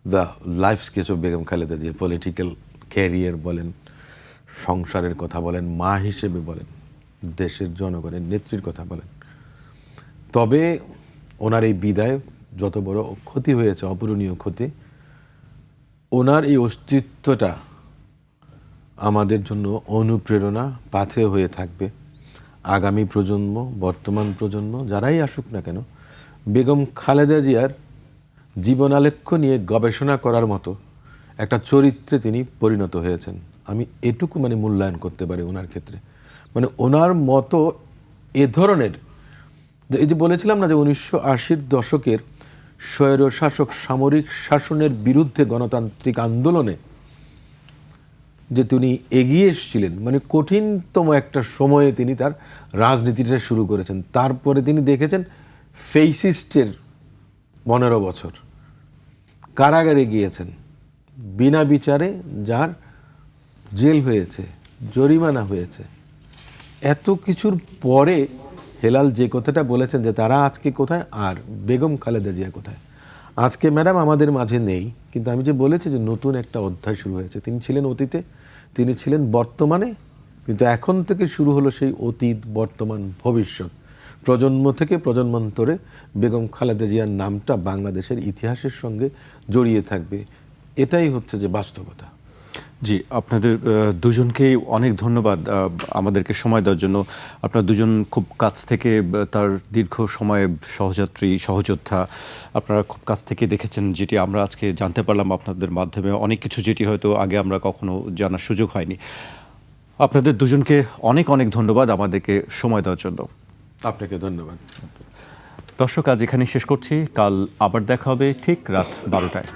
the life sketch of Begum Khaleda Zia. Political career বলেন, সংসারের কথা বলেন, মা হিসেবে বলেন, দেশের জনগণের নেত্রীর কথা বলেন। তবে ওনার এই বিদায় যত বড় ক্ষতি হয়েছে, অপূরণীয় ক্ষতি, ওনার এই অস্তিত্বটা আমাদের জন্য অনুপ্রেরণা, পাথে হয়ে থাকবে। আগামী প্রজন্ম, বর্তমান প্রজন্ম যারাই আসুক না কেন, বেগম খালেদা জিয়ার জীবনালেখ্য নিয়ে গবেষণা করার মতো একটা চরিত্রে তিনি পরিণত হয়েছেন। আমি এটুকু মূল্যায়ন করতে পারি ওনার ক্ষেত্রে। ওনার মতো এ ধরনের, এই যে বলেছিলাম না যে 1980-র দশকের স্বৈরশাসক সামরিক শাসনের বিরুদ্ধে গণতান্ত্রিক আন্দোলনে যে তিনি এগিয়ে এসেছিলেন, কঠিনতম একটা সময়ে তিনি তার রাজনীতিটা শুরু করেছেন। তারপরে তিনি দেখেছেন ফেসিস্টের 15 বছর, কারাগারে গিয়েছেন, বিনা বিচারে যার জেল হয়েছে, জরিমানা হয়েছে। এত কিছুর পরে হেলাল যে কথাটা বলেছেন যে তারা আজকে কোথায় আর বেগম খালেদা জিয়া কোথায়। আজকে ম্যাডাম আমাদের মাঝে নেই, কিন্তু আমি যে বলেছি যে নতুন একটা অধ্যায় শুরু হয়েছে। তিনি ছিলেন অতীতে, তিনি ছিলেন বর্তমানে, কিন্তু এখন থেকে শুরু হলো সেই অতীত, বর্তমান, ভবিষ্যৎ। প্রজন্ম থেকে প্রজন্মান্তরে বেগম খালেদা জিয়ার নামটা বাংলাদেশের ইতিহাসের সঙ্গে জড়িয়ে থাকবে। এটাই হচ্ছে যে বাস্তবতা। জি, আপনাদের দুজনকেই অনেক ধন্যবাদ আমাদেরকে সময় দেওয়ার জন্য। আপনারা দুজন খুব কাছ থেকে তার দীর্ঘ সময় সহযাত্রী, সহযোদ্ধা, আপনারা খুব কাছ থেকে দেখেছেন, যেটি আমরা আজকে জানতে পারলাম আপনাদের মাধ্যমে, অনেক কিছু যেটি হয়তো আগে আমরা কখনো জানার সুযোগ হয়নি। আপনাদের দুজনকে অনেক অনেক ধন্যবাদ আমাদেরকে সময় দেওয়ার জন্য। আপনাকে ধন্যবাদ। দর্শক, আজ এখানেই শেষ করছি। কাল আবার দেখা হবে ঠিক রাত 12টায়।